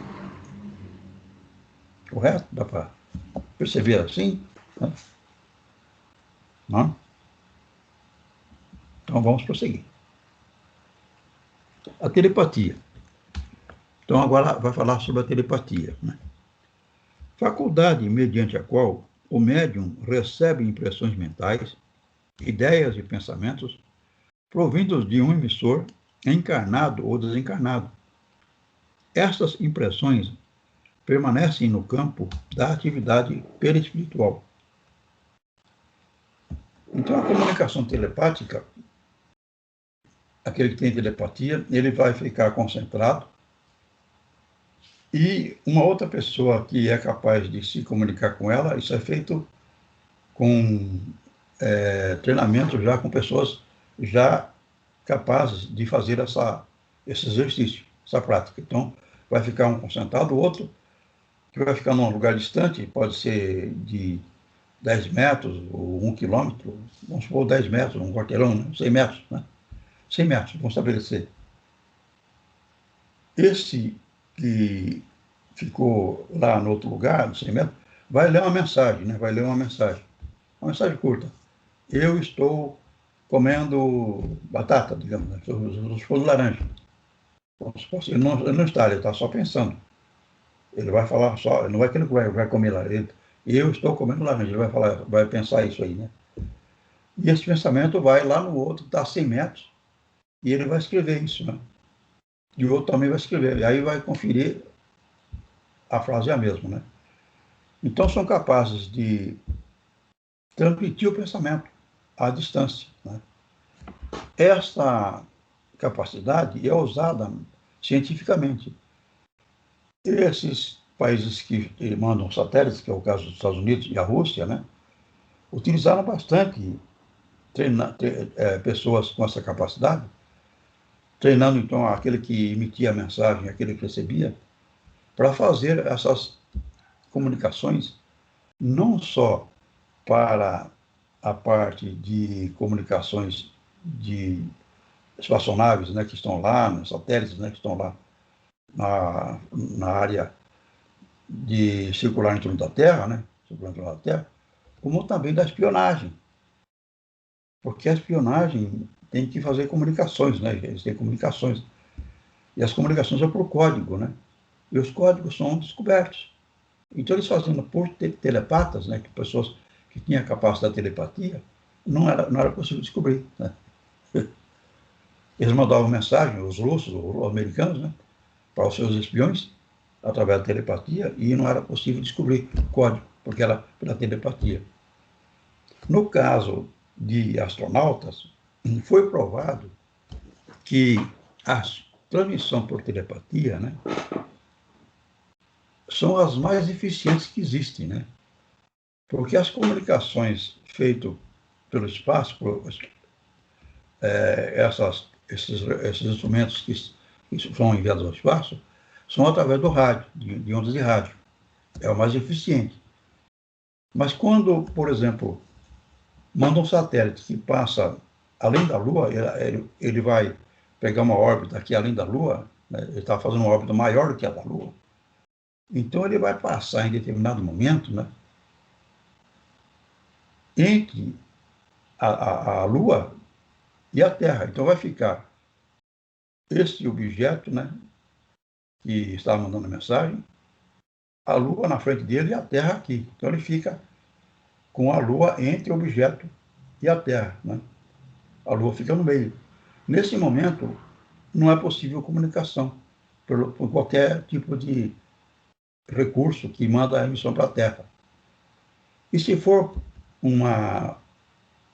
Correto? Dá para perceber assim? Né? Não? Então vamos prosseguir. A telepatia. Então agora vai falar sobre a telepatia, né? Faculdade mediante a qual o médium recebe impressões mentais, ideias e pensamentos provindos de um emissor encarnado ou desencarnado. Estas impressões permanecem no campo da atividade perispiritual. Então, a comunicação telepática, aquele que tem telepatia, ele vai ficar concentrado e uma outra pessoa que é capaz de se comunicar com ela, isso é feito com treinamento já com pessoas já capazes de fazer esse exercício, essa prática. Então, vai ficar um concentrado, o outro que vai ficar num lugar distante, pode ser de 10 metros ou 1 quilômetro, vamos supor 10 metros, um quarteirão, né? 100 metros, né? 100 metros, vamos estabelecer. Esse que ficou lá no outro lugar, no 100 metros, vai ler uma mensagem, né? Vai ler uma mensagem curta. Eu estou comendo batata, digamos, né? Os folhos de laranja. Ele não está, ele está só pensando. Ele vai falar só, ele não vai querer que vai comer lá. Eu estou comendo laranja, ele vai falar, vai pensar isso aí, né? E esse pensamento vai lá no outro, está a 100 metros, e ele vai escrever isso, né? E o outro também vai escrever. E aí vai conferir, a frase é a mesma, né? Então são capazes de transmitir o pensamento à distância, né? Essa capacidade é usada cientificamente. Esses países que mandam satélites, que é o caso dos Estados Unidos e a Rússia, né, utilizaram bastante pessoas com essa capacidade, treinando então aquele que emitia a mensagem, aquele que recebia, para fazer essas comunicações não só para a parte de comunicações de espaçonaves, né, que estão lá, né, satélites, né, que estão lá na área de circular em torno da Terra, né, circular em torno da Terra, como também da espionagem. Porque a espionagem tem que fazer comunicações, né, eles têm comunicações. E as comunicações são por código, né, e os códigos são descobertos. Então, eles fazendo por telepatas, né, que pessoas que tinham a capacidade de telepatia, não era possível descobrir, né. Eles mandavam mensagem, os russos, os americanos, né, para os seus espiões, através da telepatia, e não era possível descobrir o código, porque era pela telepatia. No caso de astronautas, foi provado que a transmissão por telepatia, né, são as mais eficientes que existem, né? Porque as comunicações feitas pelo espaço, esses instrumentos que são enviados ao espaço, são através do rádio, de ondas de rádio. É o mais eficiente. Mas quando, por exemplo, manda um satélite que passa além da Lua, ele vai pegar uma órbita aqui além da Lua, né? Ele está fazendo uma órbita maior do que a da Lua. Então ele vai passar em determinado momento, né, entre a Lua e a Terra. Então vai ficar esse objeto, né, que está mandando a mensagem, a Lua na frente dele e a Terra aqui. Então ele fica com a Lua entre o objeto e a Terra, né? A Lua fica no meio. Nesse momento, não é possível comunicação por qualquer tipo de recurso que manda a emissão para a Terra. E se for um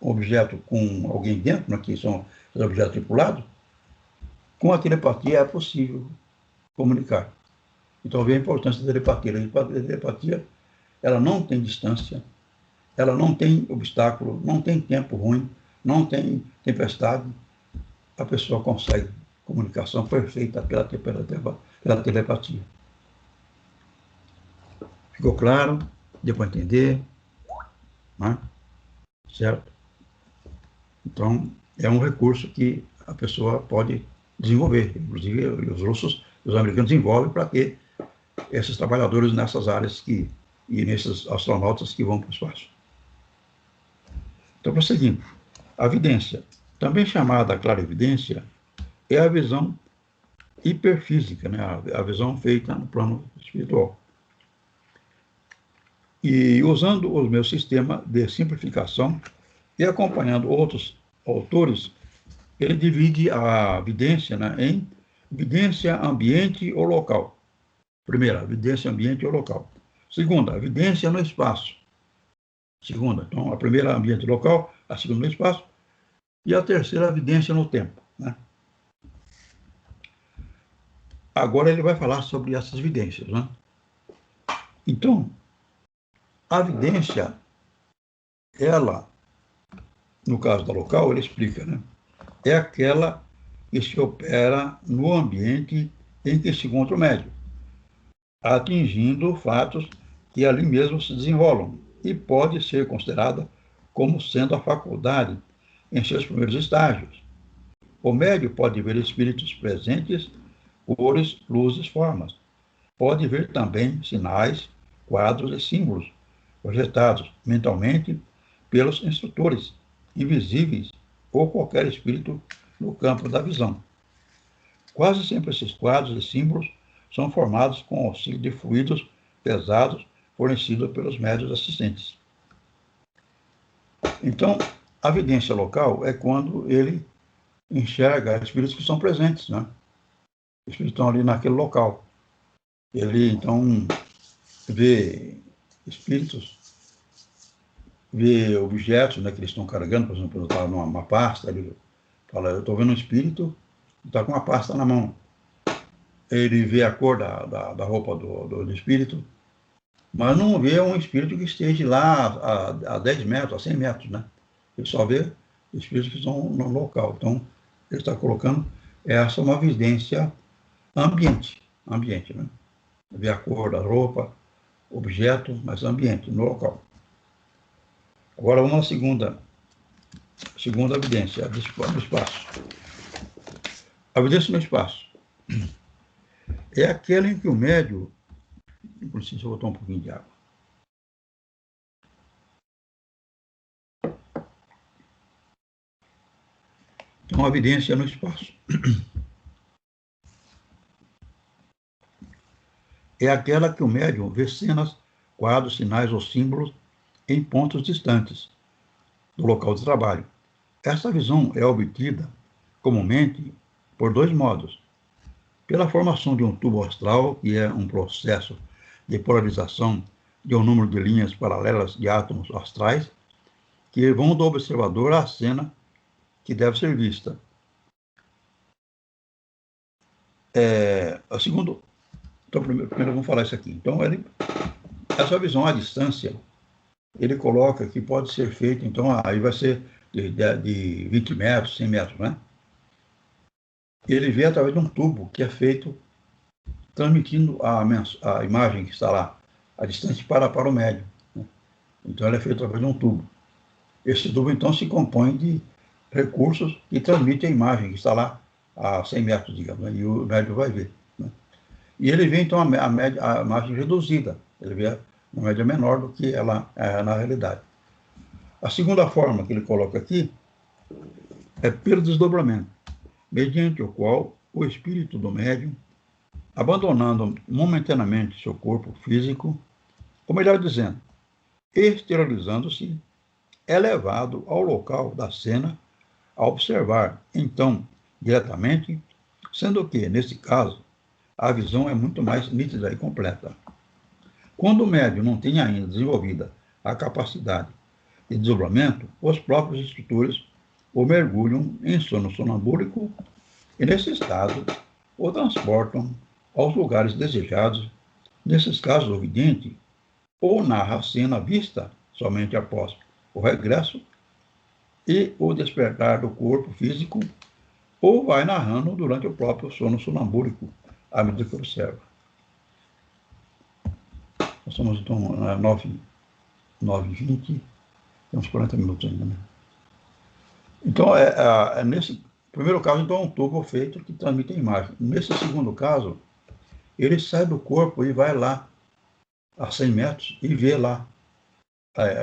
objeto com alguém dentro, né, que são os objetos tripulados, com a telepatia é possível comunicar. Então, vê a importância da telepatia. A telepatia, ela não tem distância, ela não tem obstáculo, não tem tempo ruim, não tem tempestade. A pessoa consegue comunicação perfeita pela telepatia. Ficou claro? Deu para entender? Né? Certo? Então, é um recurso que a pessoa pode desenvolver. Inclusive, os russos e os americanos desenvolvem para ter esses trabalhadores nessas áreas e nesses astronautas que vão para o espaço. Então, prosseguindo. A vidência, também chamada clarividência, é a visão hiperfísica, né? A visão feita no plano espiritual. E usando o meu sistema de simplificação e acompanhando outros autores, ele divide a vidência, né, em vidência ambiente ou local. Primeira, vidência ambiente ou local. Segunda, vidência no espaço. Segunda, então, a primeira ambiente local, a segunda no espaço, e a terceira, vidência no tempo, né? Agora ele vai falar sobre essas vidências, né? Então, a vidência, ela, no caso da local, ele explica, né? É aquela que se opera no ambiente em que se encontra o médium, atingindo fatos que ali mesmo se desenrolam, e pode ser considerada como sendo a faculdade em seus primeiros estágios. O médium pode ver espíritos presentes, cores, luzes, formas. Pode ver também sinais, quadros e símbolos projetados mentalmente pelos instrutores, invisíveis ou qualquer espírito no campo da visão. Quase sempre esses quadros e símbolos são formados com auxílio de fluidos pesados fornecidos pelos médiuns assistentes. Então, a vidência local é quando ele enxerga espíritos que são presentes, né? Os espíritos estão ali naquele local. Ele, então, vê espíritos, vê objetos, né, que eles estão carregando. Por exemplo, eu estava numa pasta, ele fala, eu estou vendo um espírito que está com uma pasta na mão. Ele vê a cor da roupa do espírito, mas não vê um espírito que esteja lá a 10 metros, a 100 metros, né? Ele só vê espíritos que estão no local. Então, ele está colocando essa uma vidência ambiente, né? Ver a cor da roupa, objeto, mas ambiente, no local. Agora vamos à segunda evidência, no espaço. A evidência no espaço é aquela em que o médium... Preciso botar um pouquinho de água. Então, a evidência no espaço é aquela que o médium vê cenas, quadros, sinais ou símbolos em pontos distantes do local de trabalho. Essa visão é obtida, comumente, por dois modos. Pela formação de um tubo astral, que é um processo de polarização de um número de linhas paralelas de átomos astrais, que vão do observador à cena que deve ser vista. Então, primeiro vamos falar isso aqui. Então, essa visão à distância, ele coloca que pode ser feito, então, aí vai ser de 20 metros, 100 metros, né? Ele vê através de um tubo que é feito transmitindo a imagem que está lá, a distância para o médium, né? Então, ela é feita através de um tubo. Esse tubo, então, se compõe de recursos que transmitem a imagem que está lá a 100 metros, digamos, né? E o médium vai ver, né? E ele vê, então, a imagem reduzida. Ele vê uma média menor do que ela é na realidade. A segunda forma que ele coloca aqui é pelo desdobramento, mediante o qual o espírito do médium, abandonando momentaneamente seu corpo físico, ou melhor dizendo, exteriorizando-se, é levado ao local da cena a observar, então, diretamente, sendo que, nesse caso, a visão é muito mais nítida e completa. Quando o médium não tem ainda desenvolvida a capacidade de desdobramento, os próprios instrutores o mergulham em sono sonambúlico e, nesse estado, o transportam aos lugares desejados. Nesses casos, o vidente ou narra a cena vista somente após o regresso e o despertar do corpo físico, ou vai narrando durante o próprio sono sonambúlico, à medida que observa. Nós estamos, então, 9h20, temos 40 minutos ainda, né? Então, nesse primeiro caso, então, é um tubo feito que transmite a imagem. Nesse segundo caso, ele sai do corpo e vai lá, a 100 metros, e vê lá.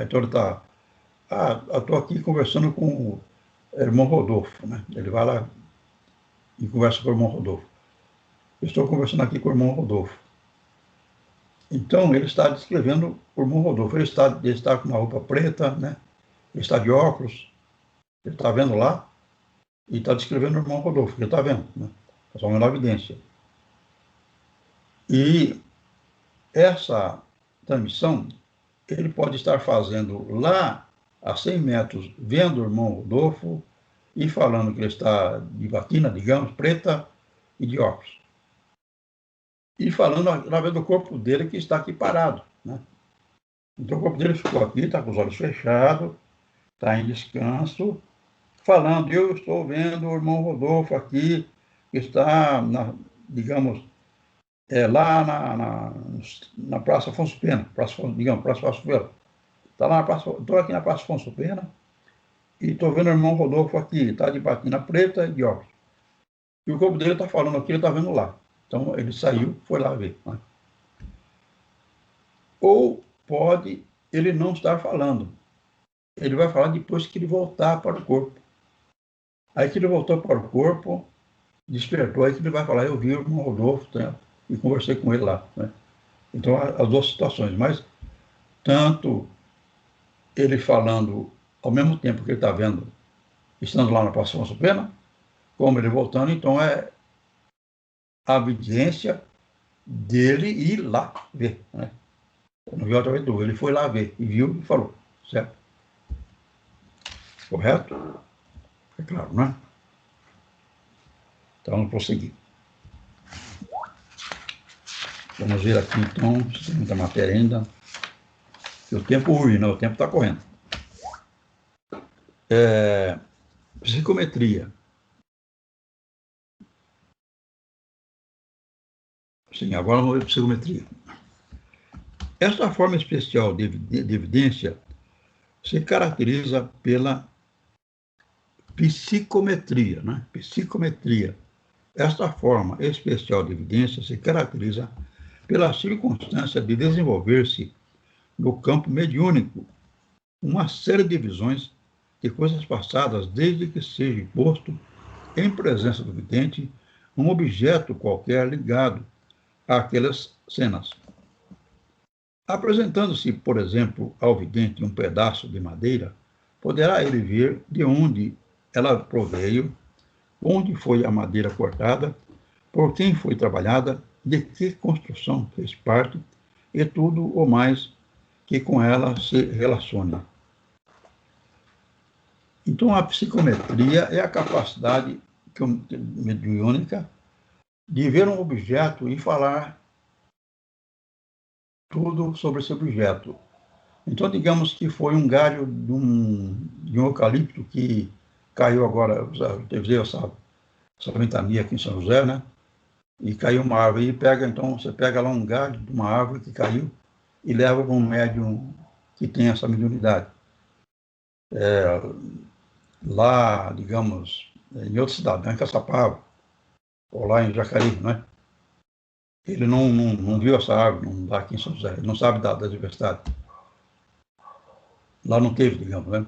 Então, ele está... eu estou aqui conversando com o irmão Rodolfo, né? Ele vai lá e conversa com o irmão Rodolfo. Eu estou conversando aqui com o irmão Rodolfo. Então, ele está descrevendo o irmão Rodolfo. Ele está com uma roupa preta, né? Ele está de óculos. Ele está vendo lá e está descrevendo o irmão Rodolfo. Ele está vendo, né? É só uma evidência. E essa transmissão, ele pode estar fazendo lá a 100 metros, vendo o irmão Rodolfo e falando que ele está de batina, digamos, preta e de óculos. E falando através do corpo dele que está aqui parado, né? Então o corpo dele ficou aqui, está com os olhos fechados, está em descanso, falando, eu estou vendo o irmão Rodolfo aqui, que está, digamos, lá na Praça Afonso Pena, Praça Afonso Pena. Está lá na Praça, estou aqui na Praça Afonso Pena e estou vendo o irmão Rodolfo aqui, está de batina preta e de óculos. E o corpo dele está falando aqui, ele está vendo lá. Então ele saiu, foi lá ver, né? Ou pode ele não estar falando. Ele vai falar depois que ele voltar para o corpo. Aí que ele voltou para o corpo, despertou, aí que ele vai falar, eu vi o irmão Rodolfo, né? E conversei com ele lá, né? Então, as duas situações, mas tanto ele falando ao mesmo tempo que ele está vendo, estando lá na Praça Afonso Pena, como ele voltando, então é a evidência dele ir lá ver, né? Não viu através do ele foi lá ver, e viu e falou, certo? Correto? É claro, né? Então, vamos prosseguir. Vamos ver aqui, então, se tem muita matéria ainda. E o tempo ruim, né? O tempo está correndo. Psicometria. Sim, agora vamos ver psicometria. Esta forma especial de evidência se caracteriza pela psicometria, né? Psicometria. Esta forma especial de evidência se caracteriza pela circunstância de desenvolver-se no campo mediúnico uma série de visões de coisas passadas, desde que seja posto em presença do vidente um objeto qualquer ligado àquelas cenas. Apresentando-se, por exemplo, ao vidente um pedaço de madeira, poderá ele ver de onde ela proveio, onde foi a madeira cortada, por quem foi trabalhada, de que construção fez parte, e tudo o mais que com ela se relaciona. Então, a psicometria é a capacidade mediúnica de ver um objeto e falar tudo sobre esse objeto. Então, digamos que foi um galho de um eucalipto que caiu agora, teve essa ventania aqui em São José, né? E caiu uma árvore, então você pega lá um galho de uma árvore que caiu e leva para um médium que tem essa mediunidade. Lá, digamos, em outra cidade, né, em Caçapava, ou lá em Jacareí, né? Ele não viu essa árvore, não dá aqui em São José, ele não sabe da diversidade. Lá não teve, digamos, né?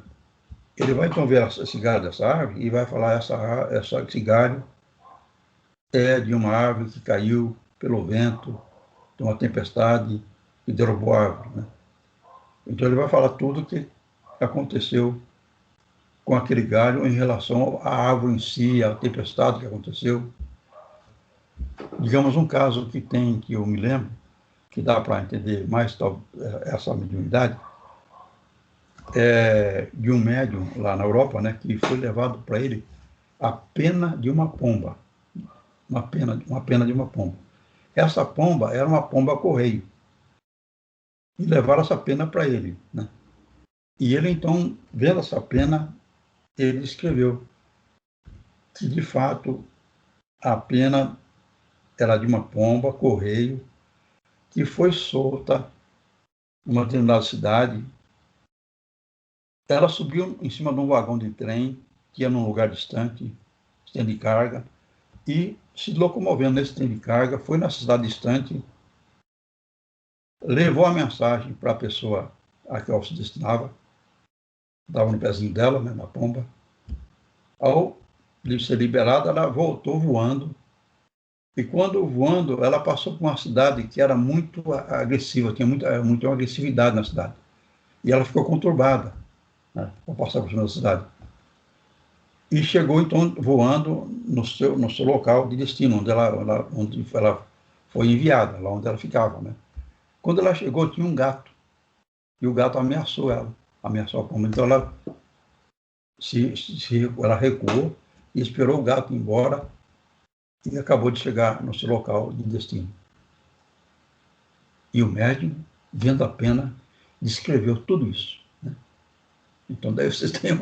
Ele vai então ver esse galho dessa árvore e vai falar esse galho é de uma árvore que caiu pelo vento, de uma tempestade que derrubou a árvore, né? Então ele vai falar tudo o que aconteceu com aquele galho em relação à árvore em si, à tempestade que aconteceu. Digamos um caso que eu me lembro, que dá para entender mais essa mediunidade, de um médium lá na Europa, né, que foi levado para ele a pena de uma pomba. Uma pena de uma pomba. essa pomba era uma pomba correio. E levaram essa pena para ele, né? E ele, então, vendo essa pena, ele escreveu que, de fato, a pena era de uma pomba correio que foi solta numa determinada cidade. Ela subiu em cima de um vagão de trem que ia num lugar distante, trem de carga, e se locomovendo nesse trem de carga, foi na cidade distante, levou a mensagem para a pessoa a qual se destinava, estava no pezinho dela, né, na pomba. Ao ser liberada, ela voltou voando, e quando voando, ela passou por uma cidade que era muito agressiva, tinha muita agressividade na cidade, e ela ficou conturbada, né, ao passar por cima da cidade. E chegou, então, voando no seu local de destino, onde ela foi enviada, lá onde ela ficava, né? Quando ela chegou, tinha um gato, e o gato ameaçou ela, ameaçou a pomba. Então, ela recuou e esperou o gato ir embora e acabou de chegar no seu local de destino. E o médium, vendo a pena, descreveu tudo isso, né? Então, daí vocês têm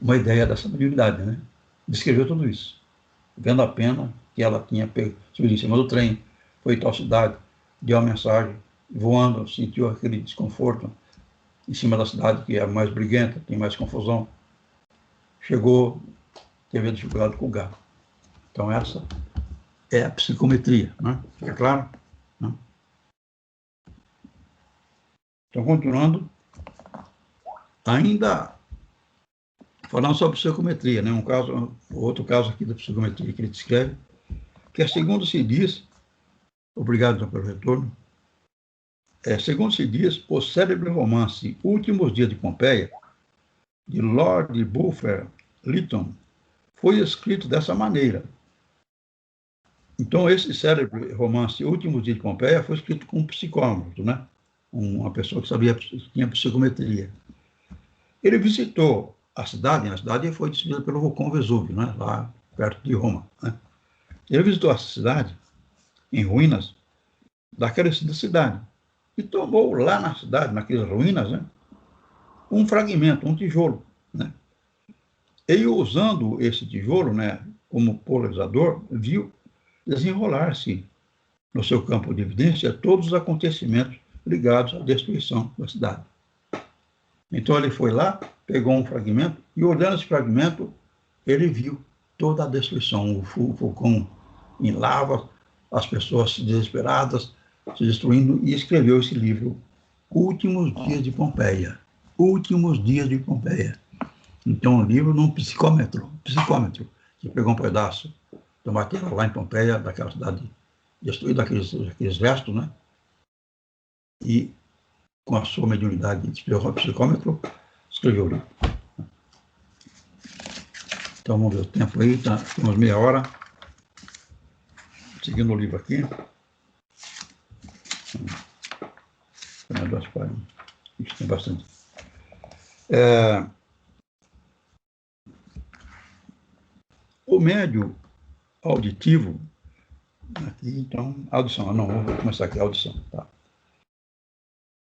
uma ideia dessa mediunidade, né? Descreveu tudo isso, vendo a pena que ela tinha subido em cima do trem, foi em tal cidade, deu a mensagem, voando, sentiu aquele desconforto em cima da cidade, que é mais briguenta, tem mais confusão. Chegou, teve a dificuldade com o gato. Então, essa é a psicometria, né? Fica claro? Né? Então, continuando, ainda falando sobre psicometria, né? Outro caso aqui da psicometria que ele descreve, que é segundo se diz, obrigado então, pelo retorno, segundo se diz, o célebre romance Últimos Dias de Pompeia, de Lord Bulwer Lytton, foi escrito dessa maneira. Então, esse célebre romance Últimos Dias de Pompeia foi escrito com um psicómetro, né? Uma pessoa que tinha psicometria. Ele visitou a cidade foi destruída pelo vulcão Vesúvio, né? Lá perto de Roma, né? Ele visitou a cidade em ruínas daquela cidade e tomou lá na cidade, naquelas ruínas, né, um fragmento, um tijolo, né? E usando esse tijolo, né, como polarizador, viu desenrolar-se no seu campo de evidência todos os acontecimentos ligados à destruição da cidade. Então ele foi lá, pegou um fragmento e, olhando esse fragmento, ele viu toda a destruição, o vulcão em lava, as pessoas desesperadas, se destruindo, e escreveu esse livro, Últimos Dias de Pompeia. Últimos Dias de Pompeia. Então, um livro num psicômetro, que pegou um pedaço da matéria lá em Pompeia, daquela cidade destruída, aqueles restos, né? E, com a sua mediunidade de psicômetro, escreveu o livro. Então, vamos ver o tempo aí, temos meia hora. Seguindo o livro aqui. Isso tem bastante. O médio auditivo, aqui, então, audição. Não, vou começar aqui, audição. Tá?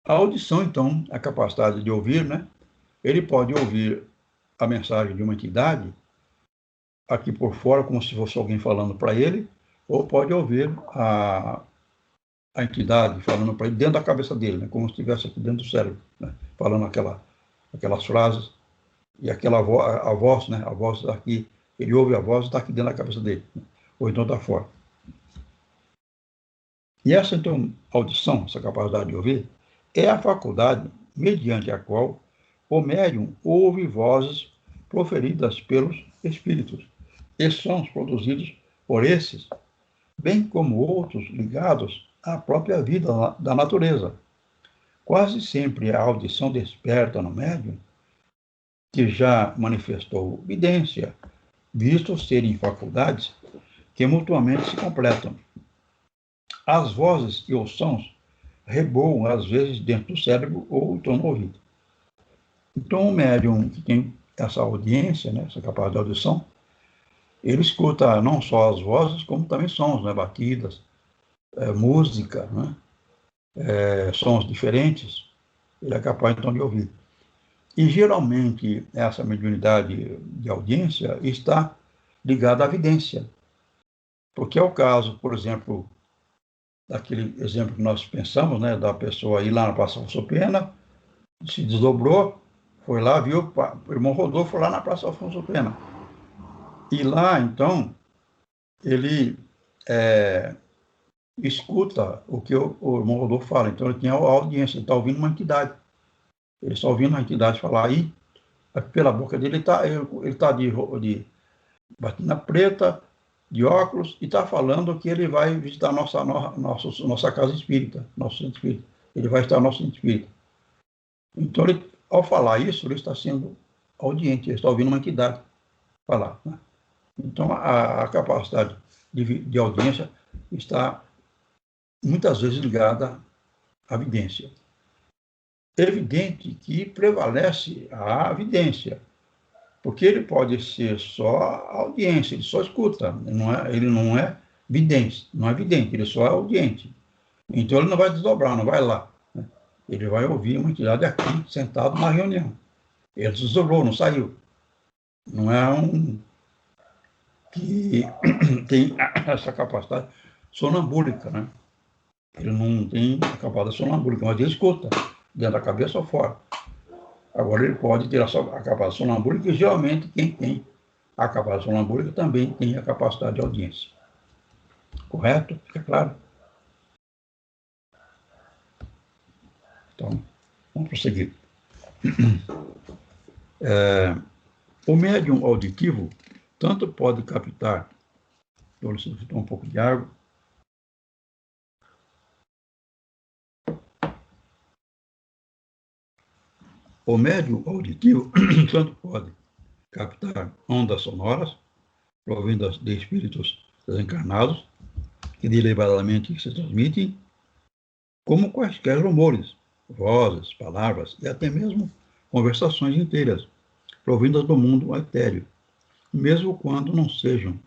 A audição, então, é a capacidade de ouvir, né? Ele pode ouvir a mensagem de uma entidade aqui por fora, como se fosse alguém falando para ele, ou pode ouvir a entidade falando para ele dentro da cabeça dele, né? Como se estivesse aqui dentro do cérebro, né? Falando aquelas frases, e aquela voz, né? A voz aqui, ele ouve a voz e está aqui dentro da cabeça dele, né? Ou então está fora. E essa, então, audição, essa capacidade de ouvir, é a faculdade mediante a qual o médium ouve vozes proferidas pelos espíritos e sons produzidos por esses, bem como outros ligados à própria vida da natureza. Quase sempre a audição desperta no médium, que já manifestou evidência, visto serem faculdades que mutuamente se completam. As vozes e os sons reboam, às vezes, dentro do cérebro ou então no ouvido. Então, o médium que tem essa audiência, né, essa capacidade de audição, ele escuta não só as vozes, como também sons, né, batidas, música, né? Sons diferentes, ele é capaz, então, de ouvir. E, geralmente, essa mediunidade de audiência está ligada à vidência, porque é o caso, por exemplo, daquele exemplo que nós pensamos, né, da pessoa ir lá na Praça Afonso Pena, se desdobrou, foi lá, viu, o irmão Rodolfo foi lá na Praça Afonso Pena. E lá, então, ele escuta o que o irmão Rodolfo fala. Então, ele tem a audiência, ele está ouvindo uma entidade. Ele está ouvindo uma entidade falar aí, pela boca dele, ele está de batina preta, de óculos, e está falando que ele vai visitar nossa casa espírita, nosso centro espírita. Ele vai estar no nosso centro espírita. Então, ao falar isso, ele está sendo audiente, ele está ouvindo uma entidade falar, né? Então, a capacidade de audiência está muitas vezes ligada à vidência. É evidente que prevalece a vidência, porque ele pode ser só audiência, ele só escuta, ele não é vidente, ele só é audiente. Então, ele não vai desdobrar, não vai lá, né? Ele vai ouvir uma entidade aqui, sentado na reunião. Ele desdobrou, não saiu. Não é um que tem essa capacidade sonambúlica, né? Ele não tem a capacidade sonambúlica, mas ele escuta, dentro da cabeça ou fora. Agora, ele pode ter a capacidade sonambúlica, e geralmente quem tem a capacidade sonambúlica também tem a capacidade de audiência. Correto? Fica claro? Então, vamos prosseguir. O médium auditivo tanto pode captar... Vou solicitar um pouco de água. O médium auditivo tanto pode captar ondas sonoras provindas de espíritos desencarnados que deliberadamente se transmitem, como quaisquer rumores, vozes, palavras e até mesmo conversações inteiras provindas do mundo etéreo, mesmo quando não sejam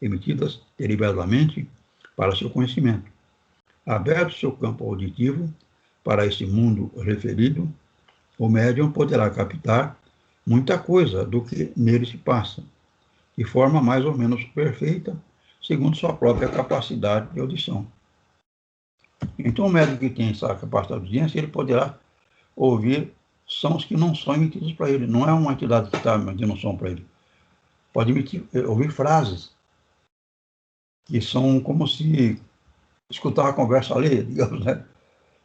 emitidas deliberadamente para seu conhecimento. Aberto seu campo auditivo para esse mundo referido, o médium poderá captar muita coisa do que nele se passa, de forma mais ou menos perfeita, segundo sua própria capacidade de audição. Então, o médium que tem essa capacidade de audiência, ele poderá ouvir sons que não são emitidos para ele. Não é uma entidade que está emitindo um som para ele. Pode ouvir frases que são como se escutar a conversa alheia, digamos, né?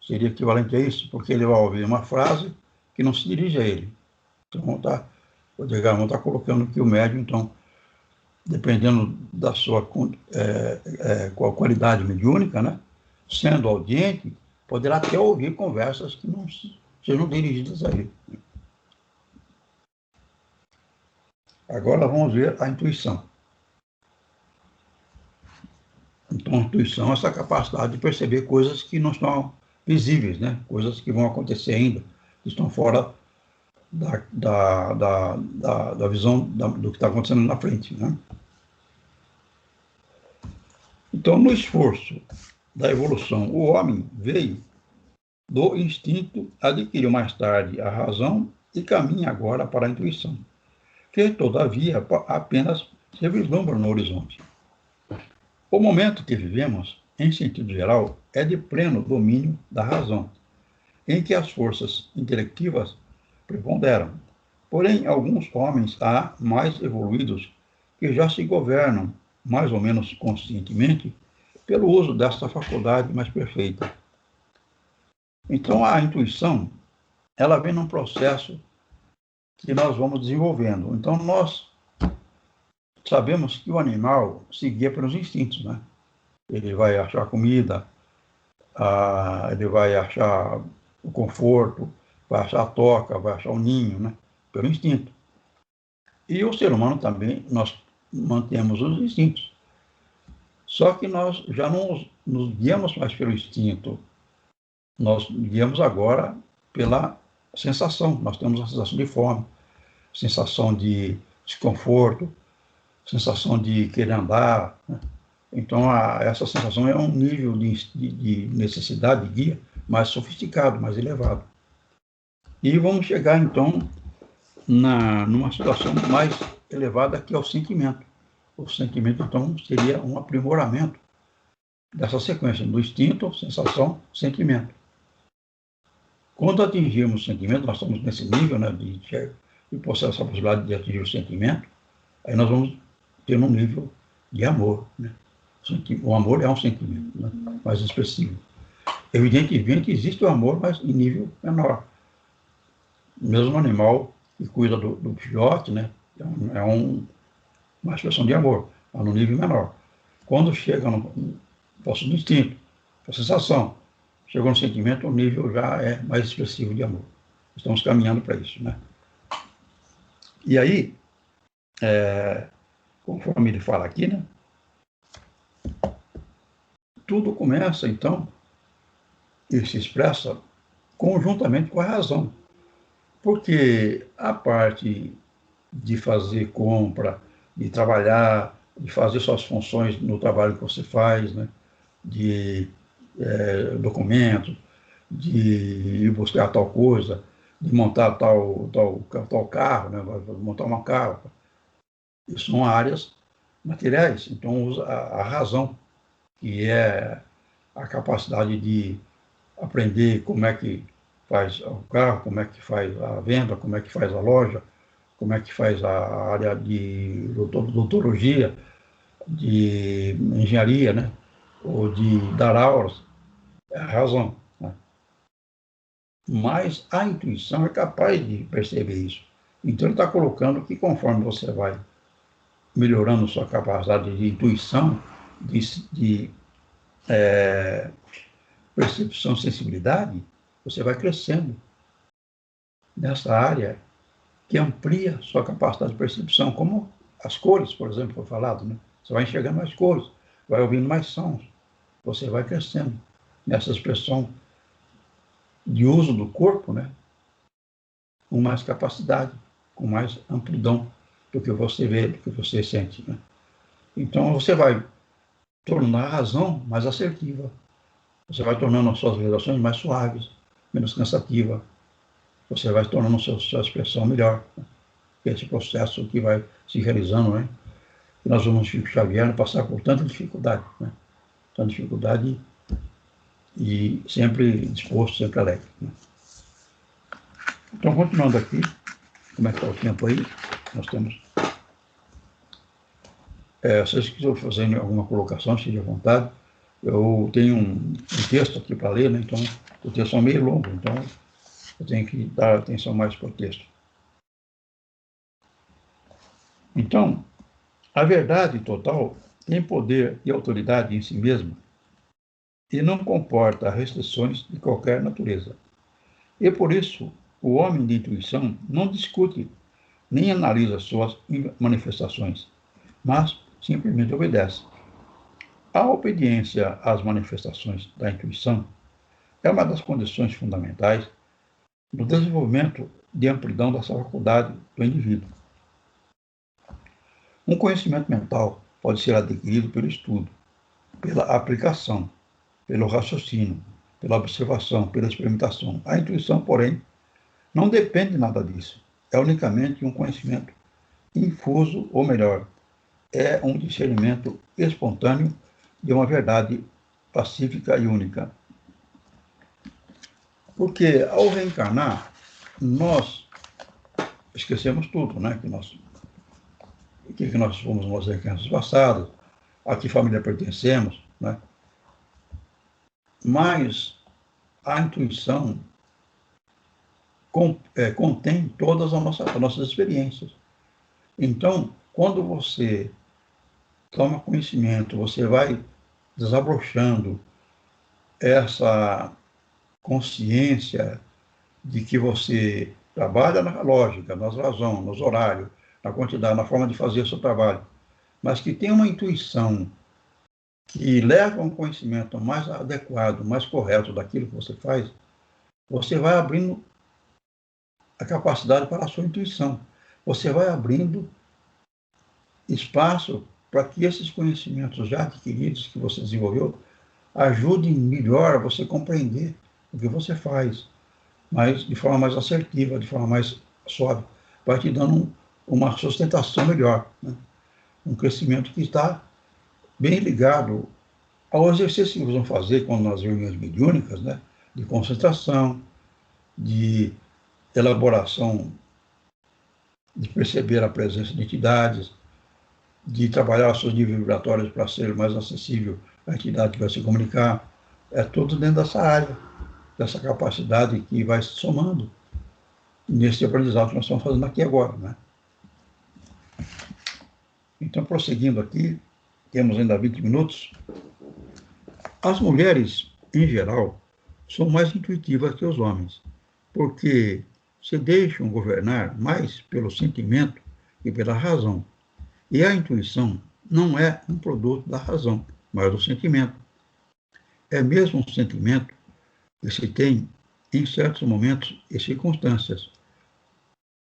Seria equivalente a isso, porque ele vai ouvir uma frase que não se dirige a ele. Então, o Edgar está colocando que o médium, então, dependendo da sua qualidade mediúnica, né, sendo audiente, poderá até ouvir conversas que não sejam dirigidas a ele. Agora vamos ver a intuição. Então, a intuição é essa capacidade de perceber coisas que não estão visíveis, né? Coisas que vão acontecer ainda, que estão fora da visão do que está acontecendo na frente, né? Então, no esforço da evolução, o homem veio do instinto, adquiriu mais tarde a razão e caminha agora para a intuição, que, todavia, apenas se vislumbra no horizonte. O momento que vivemos, em sentido geral, é de pleno domínio da razão, em que as forças intelectivas preponderam. Porém, alguns homens há mais evoluídos que já se governam, mais ou menos conscientemente, pelo uso desta faculdade mais perfeita. Então, a intuição, ela vem num processo que nós vamos desenvolvendo. Então, nós sabemos que o animal se guia pelos instintos, né? Ele vai achar comida, ele vai achar o conforto, vai achar a toca, vai achar o ninho, né? Pelo instinto. E o ser humano também, nós mantemos os instintos. Só que nós já não nos guiamos mais pelo instinto, nós guiamos agora pela sensação. Nós temos a sensação de fome, sensação de desconforto, sensação de querer andar, né? Então, essa sensação é um nível de necessidade de guia mais sofisticado, mais elevado. E vamos chegar, então, numa situação mais elevada, que é o sentimento. O sentimento, então, seria um aprimoramento dessa sequência, do instinto, sensação, sentimento. Quando atingirmos o sentimento, nós estamos nesse nível, né, de essa possibilidade de atingir o sentimento, aí nós vamos ter um nível de amor, né? O amor é um sentimento, né, mais expressivo. Evidentemente, existe o amor, mas em nível menor. Mesmo no animal que cuida do filhote, né, é uma expressão de amor, mas no nível menor. Quando chega no posto do instinto, a sensação, chegou no sentimento, o nível já é mais expressivo de amor. Estamos caminhando para isso, né? E aí, conforme ele fala aqui, né, tudo começa, então, e se expressa conjuntamente com a razão. Porque a parte de fazer compra, de trabalhar, de fazer suas funções no trabalho que você faz, né, de documentos, de ir buscar tal coisa, de montar tal carro, né, montar uma carro. Isso são áreas materiais. Então, usa a razão, que é a capacidade de aprender como é que faz o carro, como é que faz a venda, como é que faz a loja, como é que faz a área de odontologia, de engenharia, né? Ou de dar aulas. É a razão. Né? Mas a intuição é capaz de perceber isso. Então, ele está colocando que conforme você vai melhorando sua capacidade de intuição, de percepção, sensibilidade, você vai crescendo nessa área que amplia sua capacidade de percepção, como as cores, por exemplo, foi falado, né? Você vai enxergando mais cores, vai ouvindo mais sons, você vai crescendo nessa expressão de uso do corpo, né? Com mais capacidade, com mais amplidão do que você vê, do que você sente, né? Então, você vai tornar a razão mais assertiva, você vai tornando as suas relações mais suaves, menos cansativa, você vai tornando sua expressão melhor, né? Esse processo que vai se realizando, né? Que nós vamos, Chico Xavier, passar por tanta dificuldade, né? Tanta dificuldade e sempre disposto, sempre alegre, né? Então, continuando aqui, como é que está o tempo aí? Nós temos... se vocês quiserem fazer alguma colocação, seja à vontade. Eu tenho um texto aqui para ler, né? Então, o texto é meio longo, então eu tenho que dar atenção mais para o texto. Então, a verdade total tem poder e autoridade em si mesma e não comporta restrições de qualquer natureza. E por isso, o homem de intuição não discute nem analisa suas manifestações, mas simplesmente obedece. A obediência às manifestações da intuição é uma das condições fundamentais do desenvolvimento de amplidão da faculdade do indivíduo. Um conhecimento mental pode ser adquirido pelo estudo, pela aplicação, pelo raciocínio, pela observação, pela experimentação. A intuição, porém, não depende de nada disso. É unicamente um conhecimento infuso, ou melhor, é um discernimento espontâneo de uma verdade pacífica e única. Porque ao reencarnar, nós esquecemos tudo, né? Que nós fomos nas reencarnações passadas, a que família pertencemos, né? Mas a intuição contém todas as nossas experiências. Então, quando você toma conhecimento, você vai desabrochando essa consciência de que você trabalha na lógica, nas razões, nos horários, na quantidade, na forma de fazer o seu trabalho, mas que tem uma intuição que leva a um conhecimento mais adequado, mais correto daquilo que você faz, você vai abrindo a capacidade para a sua intuição. Você vai abrindo espaço para que esses conhecimentos já adquiridos que você desenvolveu ajudem melhor a você compreender o que você faz, mas de forma mais assertiva, de forma mais suave, vai te dando uma sustentação melhor, né? Um crescimento que está bem ligado ao exercício que vamos fazer quando nas reuniões mediúnicas, né? De concentração, de elaboração, de perceber a presença de entidades, de trabalhar os seus níveis vibratórios para ser mais acessível à entidade que vai se comunicar. É tudo dentro dessa área, dessa capacidade que vai se somando nesse aprendizado que nós estamos fazendo aqui agora, né? Então, prosseguindo aqui, temos ainda 20 minutos. As mulheres, em geral, são mais intuitivas que os homens, porque se deixam governar mais pelo sentimento que pela razão. E a intuição não é um produto da razão, mas do sentimento. É mesmo um sentimento que se tem em certos momentos e circunstâncias,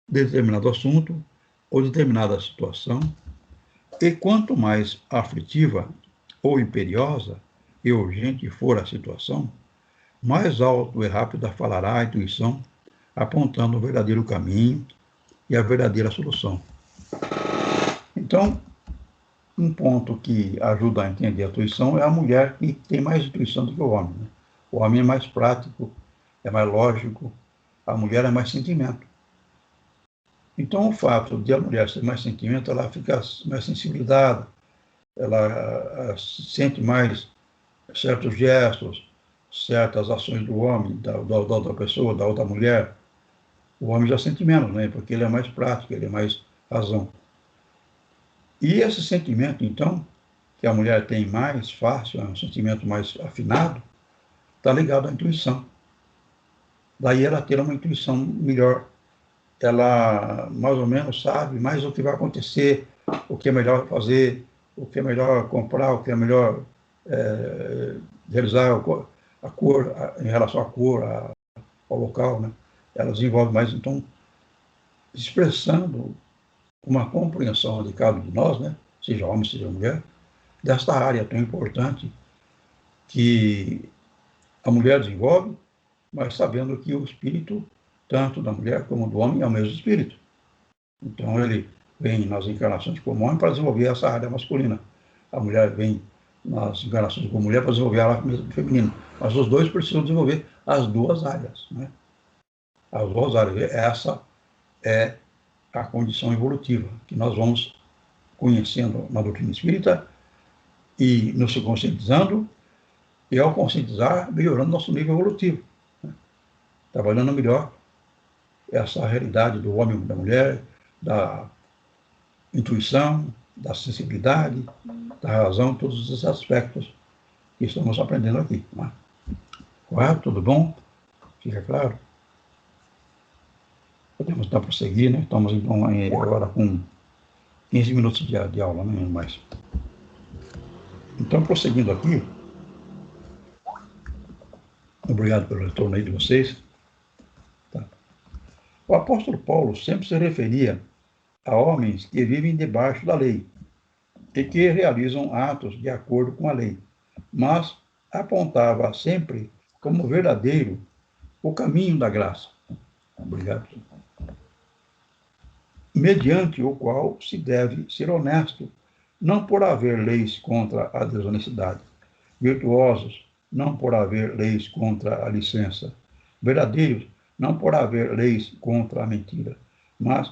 de determinado assunto ou determinada situação, e quanto mais aflitiva ou imperiosa e urgente for a situação, mais alto e rápida falará a intuição, apontando o verdadeiro caminho e a verdadeira solução. Então, um ponto que ajuda a entender a intuição é a mulher que tem mais intuição do que o homem, né? O homem é mais prático, é mais lógico, a mulher é mais sentimento. Então, o fato de a mulher ser mais sentimento, ela fica mais sensibilizada, ela sente mais certos gestos, certas ações do homem, da outra pessoa, da outra mulher. O homem já sente menos, né? Porque ele é mais prático, ele é mais razão. E esse sentimento, então, que a mulher tem mais fácil, é um sentimento mais afinado, está ligado à intuição. Daí ela ter uma intuição melhor. Ela mais ou menos sabe mais o que vai acontecer, o que é melhor fazer, o que é melhor comprar, o que é melhor realizar, a cor, em relação à cor, ao local, né? Ela desenvolve mais, então, expressando uma compreensão de cada um de nós, né? Seja homem, seja mulher, desta área tão importante que a mulher desenvolve, mas sabendo que o espírito, tanto da mulher como do homem, é o mesmo espírito. Então, ele vem nas encarnações como homem para desenvolver essa área masculina. A mulher vem nas encarnações como mulher para desenvolver a área feminina. Mas os dois precisam desenvolver as duas áreas, né? As duas áreas. Essa é a condição evolutiva que nós vamos conhecendo na doutrina espírita e nos conscientizando, e ao conscientizar, melhorando nosso nível evolutivo, né? Trabalhando melhor essa realidade do homem e da mulher, da intuição, da sensibilidade, da razão, todos esses aspectos que estamos aprendendo aqui, né? Correto? Tudo bom? Fica claro? Podemos então prosseguir, né? Estamos então agora com 15 minutos de aula, né? Mais. Então, prosseguindo aqui, obrigado pelo retorno aí de vocês. Tá. O apóstolo Paulo sempre se referia a homens que vivem debaixo da lei e que realizam atos de acordo com a lei, mas apontava sempre como verdadeiro o caminho da graça. Obrigado. Mediante o qual se deve ser honesto, não por haver leis contra a desonestidade, virtuosos, não por haver leis contra a licença, verdadeiros, não por haver leis contra a mentira, mas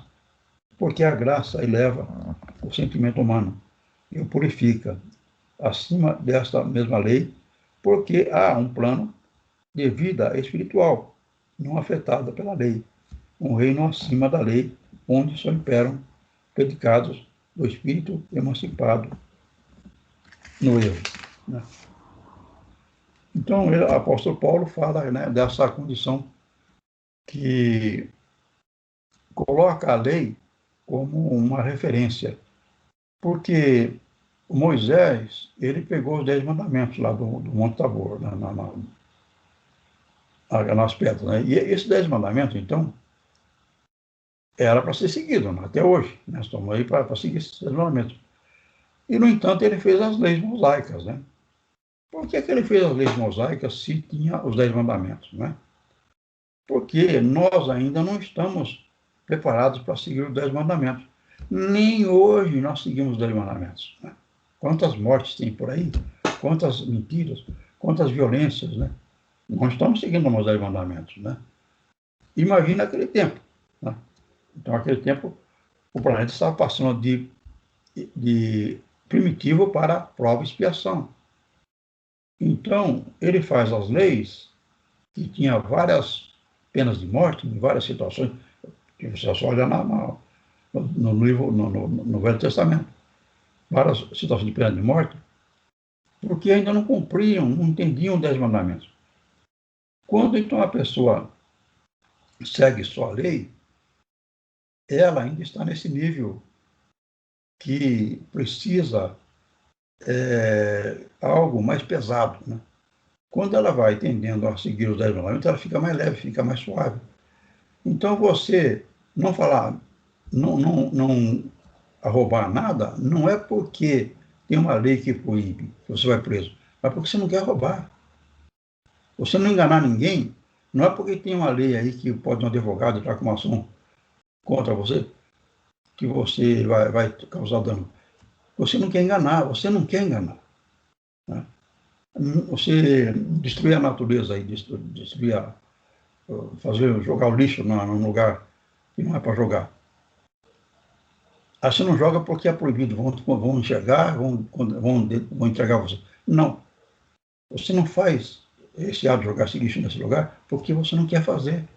porque a graça eleva o sentimento humano e o purifica acima desta mesma lei, porque há um plano de vida espiritual, não afetada pela lei, um reino acima da lei, onde só imperam predicados do espírito emancipado no erro, né? Então, o apóstolo Paulo fala, né, dessa condição que coloca a lei como uma referência, porque Moisés, ele pegou os 10 mandamentos lá do Monte Tabor, nas pedras, né? E esses 10 mandamentos, então, era para ser seguido, né? Até hoje, né? Estamos aí para seguir esses 10 mandamentos. E, no entanto, ele fez as leis mosaicas, né? Por que ele fez as leis mosaicas se tinha os 10 mandamentos, né? Porque nós ainda não estamos preparados para seguir os 10 mandamentos. Nem hoje nós seguimos os 10 mandamentos, né? Quantas mortes tem por aí, quantas mentiras, quantas violências, né? Não estamos seguindo os 10 mandamentos, né? Imagina aquele tempo, né? Então, aquele tempo, o planeta estava passando de primitivo para prova e expiação. Então, ele faz as leis que tinha várias penas de morte, em várias situações, que você só olha no livro, no Velho Testamento, várias situações de pena de morte, porque ainda não cumpriam, não entendiam os 10 mandamentos. Quando então a pessoa segue só a lei, ela ainda está nesse nível que precisa algo mais pesado, né? Quando ela vai tendendo a seguir os 10 mandamentos, ela fica mais leve, fica mais suave. Então, você não falar, não roubar nada, não é porque tem uma lei que proíbe, que você vai preso, mas porque você não quer roubar. Você não enganar ninguém, não é porque tem uma lei aí que pode um advogado entrar com uma ação contra você, que você vai causar dano. Você não quer enganar, você não quer enganar, né? Você destruir a natureza aí, jogar o lixo num lugar que não é para jogar. Aí você não joga porque é proibido, vão enxergar, vão entregar você. Não, você não faz esse ato de jogar esse lixo nesse lugar porque você não quer fazer.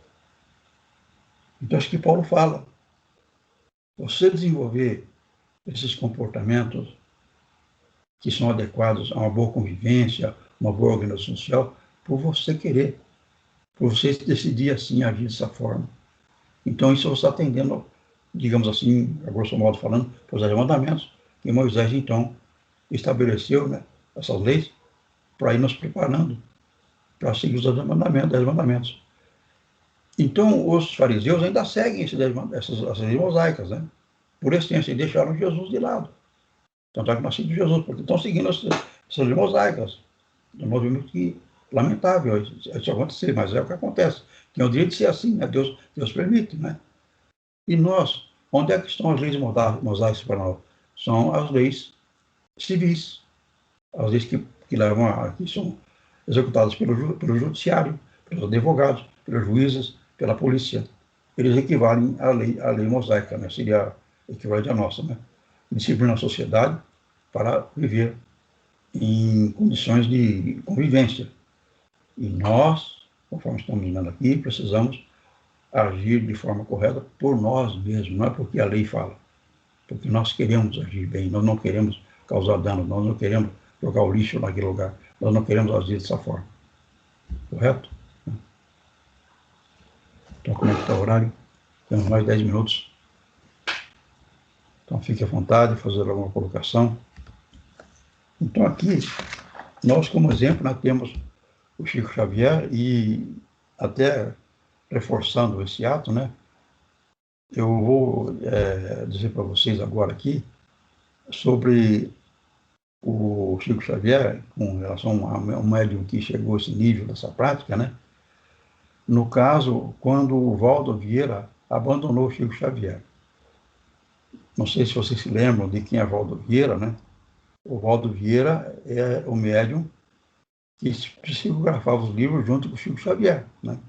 Então, acho que Paulo fala, você desenvolver esses comportamentos que são adequados a uma boa convivência, uma boa organização social, por você querer, por você decidir assim, agir dessa forma. Então, isso você está atendendo, digamos assim, a grosso modo falando, para os 10 mandamentos, que Moisés, então, estabeleceu, né, essas leis para ir nos preparando para seguir os 10 mandamentos. Então, os fariseus ainda seguem essas leis mosaicas, né? Por essência, e deixaram Jesus de lado. Tanto é que nós seguimos Jesus, porque estão seguindo essas leis mosaicas. Nós vimos que lamentável isso acontecer, mas é o que acontece. Tem o direito de ser assim, né? Deus permite, né? E nós, onde é que estão as leis mosaicas para nós? São as leis civis, as leis que são executadas pelo judiciário, pelos advogados, pelos juízes, pela polícia. Eles equivalem à lei mosaica, né? Seria equivalente à nossa, né? Disciplina a sociedade para viver em condições de convivência. E nós, conforme estamos vendo aqui, precisamos agir de forma correta por nós mesmos, não é porque a lei fala, porque nós queremos agir bem, nós não queremos causar dano, nós não queremos jogar o lixo naquele lugar, nós não queremos agir dessa forma. Correto? Então, como é que está o horário? Temos mais 10 minutos. Então, fique à vontade de fazer alguma colocação. Então, aqui, nós, como exemplo, nós temos o Chico Xavier e até reforçando esse ato, né? Eu vou dizer para vocês agora aqui sobre o Chico Xavier, com relação ao médium que chegou a esse nível dessa prática, né? No caso, quando o Valdo Vieira abandonou o Chico Xavier. Não sei se vocês se lembram de quem é Valdo Vieira, né? O Valdo Vieira é o médium que psicografava os livros junto com o Chico Xavier, né?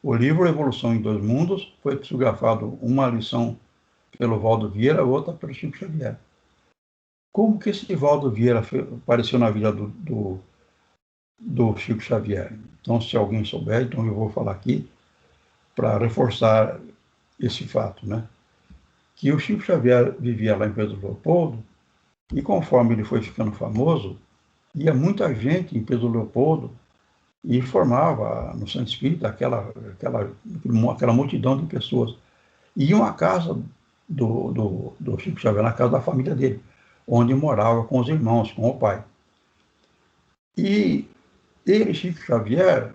O livro Evolução em Dois Mundos foi psicografado uma lição pelo Valdo Vieira, outra pelo Chico Xavier. Como que esse Valdo Vieira apareceu na vida do Chico Xavier? Então, se alguém souber, então eu vou falar aqui para reforçar esse fato, né? Que o Chico Xavier vivia lá em Pedro Leopoldo e conforme ele foi ficando famoso, ia muita gente em Pedro Leopoldo e formava no Centro Espírita aquela multidão de pessoas. E iam à casa do Chico Xavier, na casa da família dele, onde morava com os irmãos, com o pai. E ele, Chico Xavier,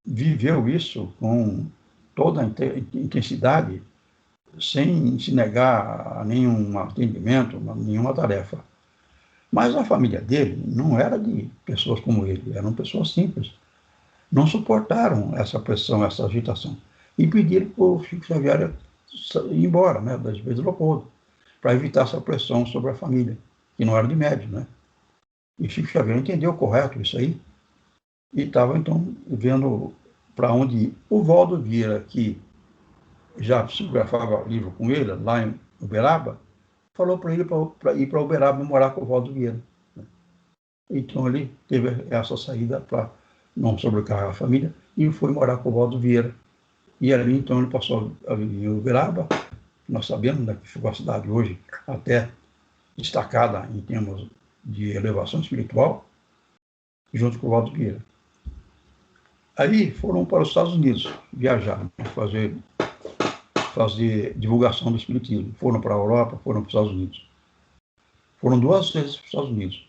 viveu isso com toda a intensidade, sem se negar a nenhum atendimento, a nenhuma tarefa. Mas a família dele não era de pessoas como ele, eram pessoas simples. Não suportaram essa pressão, essa agitação. E pediram para o Chico Xavier ir embora, né, das vezes do Leopoldo, para evitar essa pressão sobre a família, que não era de médio, né? E Chico Xavier entendeu correto isso aí, e estava, então, vendo para onde ir. O Valdo Vieira, que já psicografava livro com ele, lá em Uberaba, falou para ele para ir para Uberaba morar com o Valdo Vieira. Então ele teve essa saída para não sobrecarregar a família e foi morar com o Valdo Vieira. E ali, então, ele passou a viver em Uberaba. Nós sabemos, né, que ficou a cidade hoje até destacada em termos de elevação espiritual, junto com o Valdo Vieira. Aí foram para os Estados Unidos viajar, fazer divulgação do espiritismo. Foram para a Europa, foram para os Estados Unidos. Foram 2 vezes para os Estados Unidos.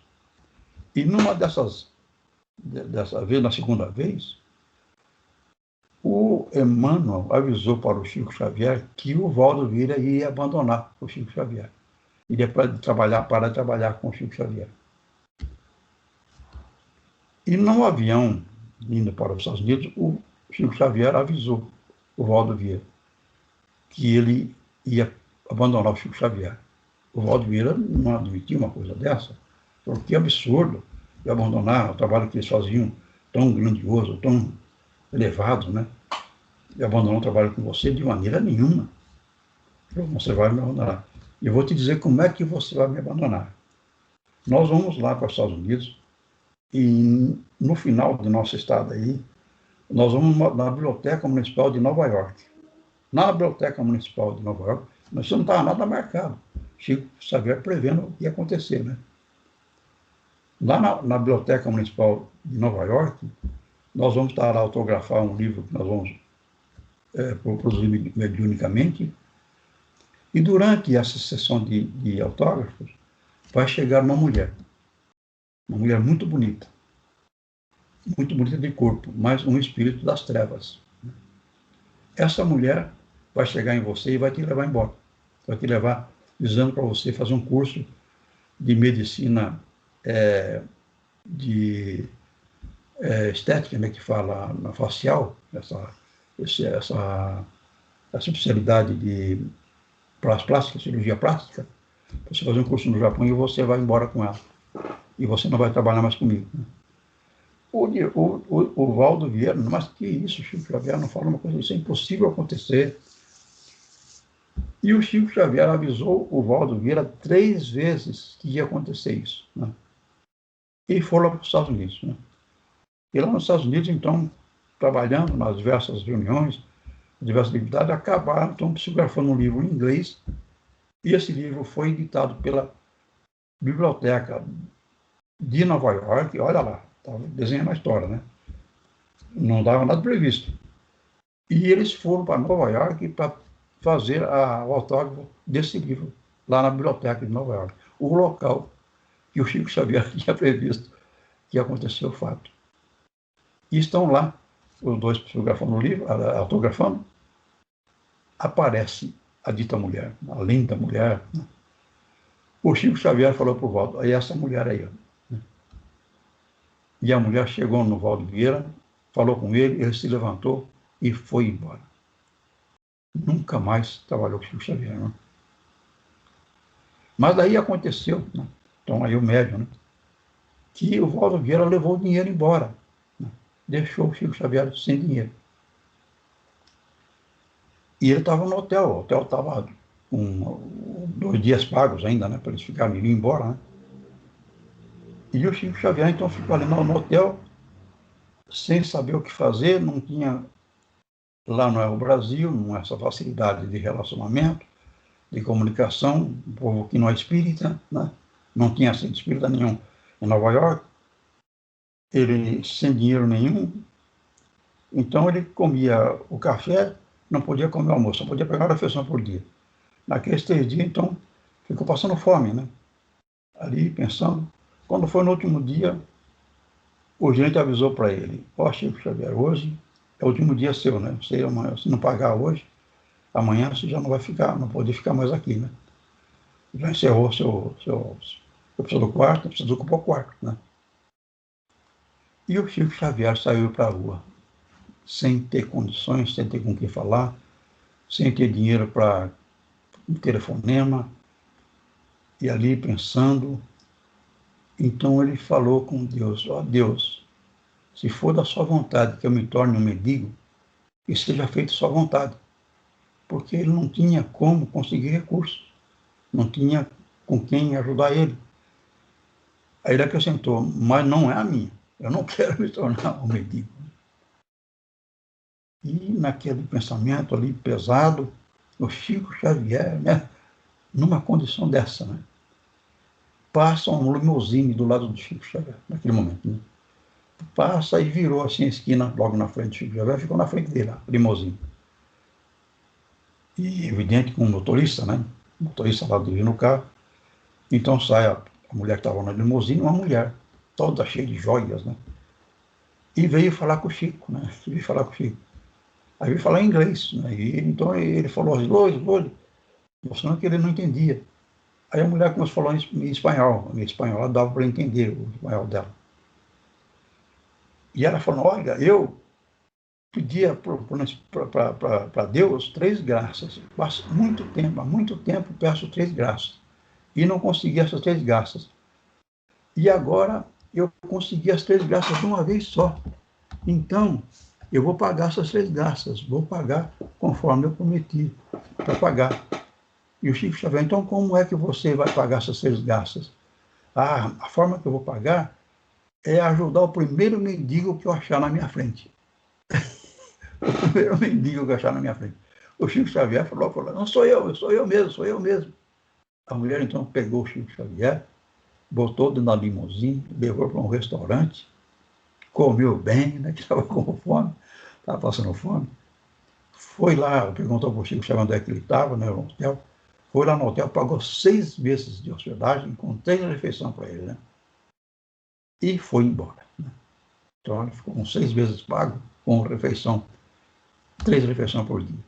E numa dessa vez, na segunda vez, o Emmanuel avisou para o Chico Xavier que o Valdo Vieira ia abandonar o Chico Xavier. Iria parar de trabalhar com o Chico Xavier. E no avião, indo para os Estados Unidos, o Chico Xavier avisou o Valdo Vieira que ele ia abandonar o Chico Xavier. O Valdo Vieira não admitiu uma coisa dessa, falou que absurdo de abandonar o trabalho que eles faziam, tão grandioso, tão elevado, né? De abandonar o trabalho com você de maneira nenhuma. Falou, você vai me abandonar. E eu vou te dizer como é que você vai me abandonar. Nós vamos lá para os Estados Unidos e no final de nossa estada aí, nós vamos na Biblioteca Municipal de Nova York. Na Biblioteca Municipal de Nova York, mas não estava nada marcado. Chico Xavier prevendo o que ia acontecer, né? Lá na Biblioteca Municipal de Nova York, nós vamos estar lá autografar um livro que nós vamos produzir mediunicamente. E durante essa sessão de autógrafos, vai chegar uma mulher muito bonita de corpo, mas um espírito das trevas. Essa mulher vai chegar em você e vai te levar embora. Vai te levar dizendo para você fazer um curso de medicina de estética, né, que fala na facial, essa especialidade de plástica, cirurgia plástica. Você fazer um curso no Japão e você vai embora com ela. E você não vai trabalhar mais comigo. Né? O Valdo Vieira, mas que isso, Chico Xavier não fala uma coisa, isso é impossível acontecer. E o Chico Xavier avisou o Valdo Vieira 3 vezes que ia acontecer isso. Né? E foi lá para os Estados Unidos. Né? E lá nos Estados Unidos, então, trabalhando nas diversas reuniões, diversas atividades, acabaram, então, psicografando um livro em inglês. E esse livro foi editado pela Biblioteca de Nova York. Olha lá, estava desenhando a história, né? Não dava nada previsto. E eles foram para Nova York para fazer o autógrafo desse livro, lá na Biblioteca de Nova York, o local que o Chico Xavier tinha previsto que aconteceu o fato. E estão lá, os dois psicografando o livro, autografando, aparece a dita mulher, a linda mulher. Né? O Chico Xavier falou para o Valdo, aí essa mulher aí. Né? E a mulher chegou no Valdo Vieira, falou com ele se levantou e foi embora. Nunca mais trabalhou com o Chico Xavier. Né? Mas daí aconteceu, né? Então aí o médium, né? Que o Valdo Vieira levou o dinheiro embora. Né? Deixou o Chico Xavier sem dinheiro. E ele estava no hotel, o hotel estava com 2 dias pagos ainda, né, para eles ficarem e ir embora. Né? E o Chico Xavier, então, ficou ali no hotel, sem saber o que fazer, não tinha, lá não é o Brasil, não é essa facilidade de relacionamento, de comunicação, um povo que não é espírita, né? Não tinha sido espírita nenhum em Nova York, ele sem dinheiro nenhum, então ele comia o café, não podia comer o almoço, só podia pegar uma refeição por dia. Naqueles 3 dias, então, ficou passando fome, né? Ali, pensando. Quando foi no último dia, o gerente avisou para ele, Chico Xavier, hoje é o último dia seu, né? Você, se não pagar hoje, amanhã você já não vai ficar, não pode ficar mais aqui, né? Já encerrou Eu preciso do quarto, eu preciso ocupar o quarto, né? E o Chico Xavier saiu para a rua, sem ter condições, sem ter com quem falar, sem ter dinheiro para um telefonema, e ali pensando. Então ele falou com Deus: ó Deus, se for da sua vontade que eu me torne um mendigo, que seja feito sua vontade. Porque ele não tinha como conseguir recursos, não tinha com quem ajudar ele. Aí ele acrescentou: mas não é a minha, eu não quero me tornar um mendigo. E naquele pensamento ali pesado, o Chico Xavier, né, numa condição dessa, né, passa um limousine do lado do Chico Xavier, naquele momento, né? Passa e virou assim a esquina, logo na frente do Chico Xavier, ficou na frente dele, a limousine. E evidente com o motorista, né? O motorista lá dirigindo o carro. Então sai a mulher que estava na limousine, uma mulher, toda cheia de joias, né? E veio falar com o Chico, né? Veio falar com o Chico. Aí veio falar em inglês, né? E então ele falou assim, oi, mostrando que ele não entendia. Aí a mulher começou a falar em espanhol, ela dava para entender o espanhol dela. E ela falou, olha, eu pedia para Deus 3 graças. Há muito tempo peço 3 graças. E não consegui essas 3 graças. E agora eu consegui as 3 graças de uma vez só. Então, eu vou pagar essas 3 graças. Vou pagar conforme eu prometi para pagar. E o Chico Xavier, então como é que você vai pagar essas 3 graças? A forma que eu vou pagar é ajudar o primeiro mendigo que eu achar na minha frente. O primeiro mendigo que eu achar na minha frente. O Chico Xavier falou, não, sou eu mesmo. A mulher então pegou o Chico Xavier, botou dentro da limusine, levou para um restaurante, comeu bem, né, que estava com fome, estava passando fome. Foi lá, perguntou para o Chico Xavier onde é que ele estava, né, no hotel. Foi lá no hotel, pagou 6 meses de hospedagem, com 3 refeições para ele, né? E foi embora. Né? Então ele ficou com 6 meses pago, com refeição, 3 refeições por dia.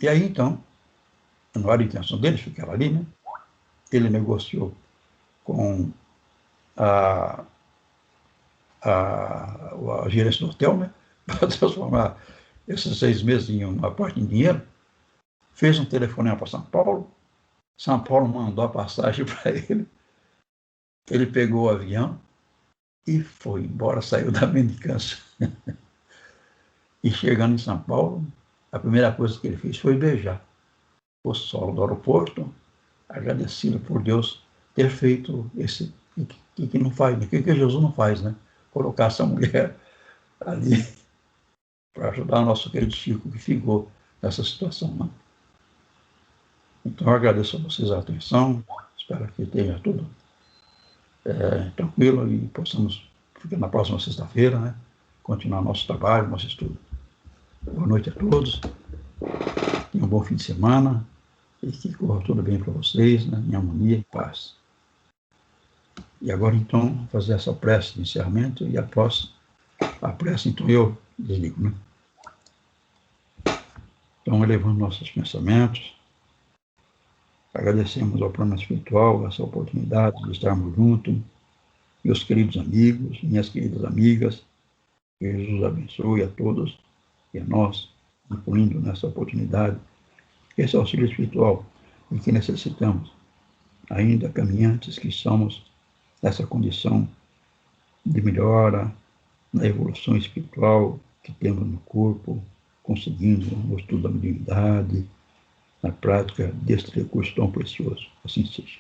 E aí então, não era a intenção dele ficar ali, né? Ele negociou com a gerência do hotel, né? Para transformar esses 6 meses em uma parte em dinheiro. Fez um telefonema para São Paulo mandou a passagem para ele. Ele pegou o avião e foi embora, saiu da mendicância. E chegando em São Paulo, a primeira coisa que ele fez foi beijar o solo do aeroporto, agradecido por Deus ter feito esse que não faz, o que Jesus não faz, né? Colocar essa mulher ali para ajudar o nosso querido Chico, que ficou nessa situação, né? Então eu agradeço a vocês a atenção, espero que tenha tudo tranquilo e possamos ficar na próxima sexta-feira, né? Continuar nosso trabalho, nosso estudo. Boa noite a todos, tenham um bom fim de semana e que corra tudo bem para vocês, né? Em harmonia e paz. E agora então fazer essa prece de encerramento e após a prece então eu desligo, né? Então elevando nossos pensamentos, agradecemos ao plano espiritual essa oportunidade de estarmos juntos, meus queridos amigos, minhas queridas amigas, que Jesus abençoe a todos e a nós, incluindo nessa oportunidade, esse auxílio espiritual em que necessitamos, ainda caminhantes que somos nessa condição de melhora, na evolução espiritual que temos no corpo, conseguindo no estudo da mediunidade, na prática deste recurso tão precioso. Assim seja.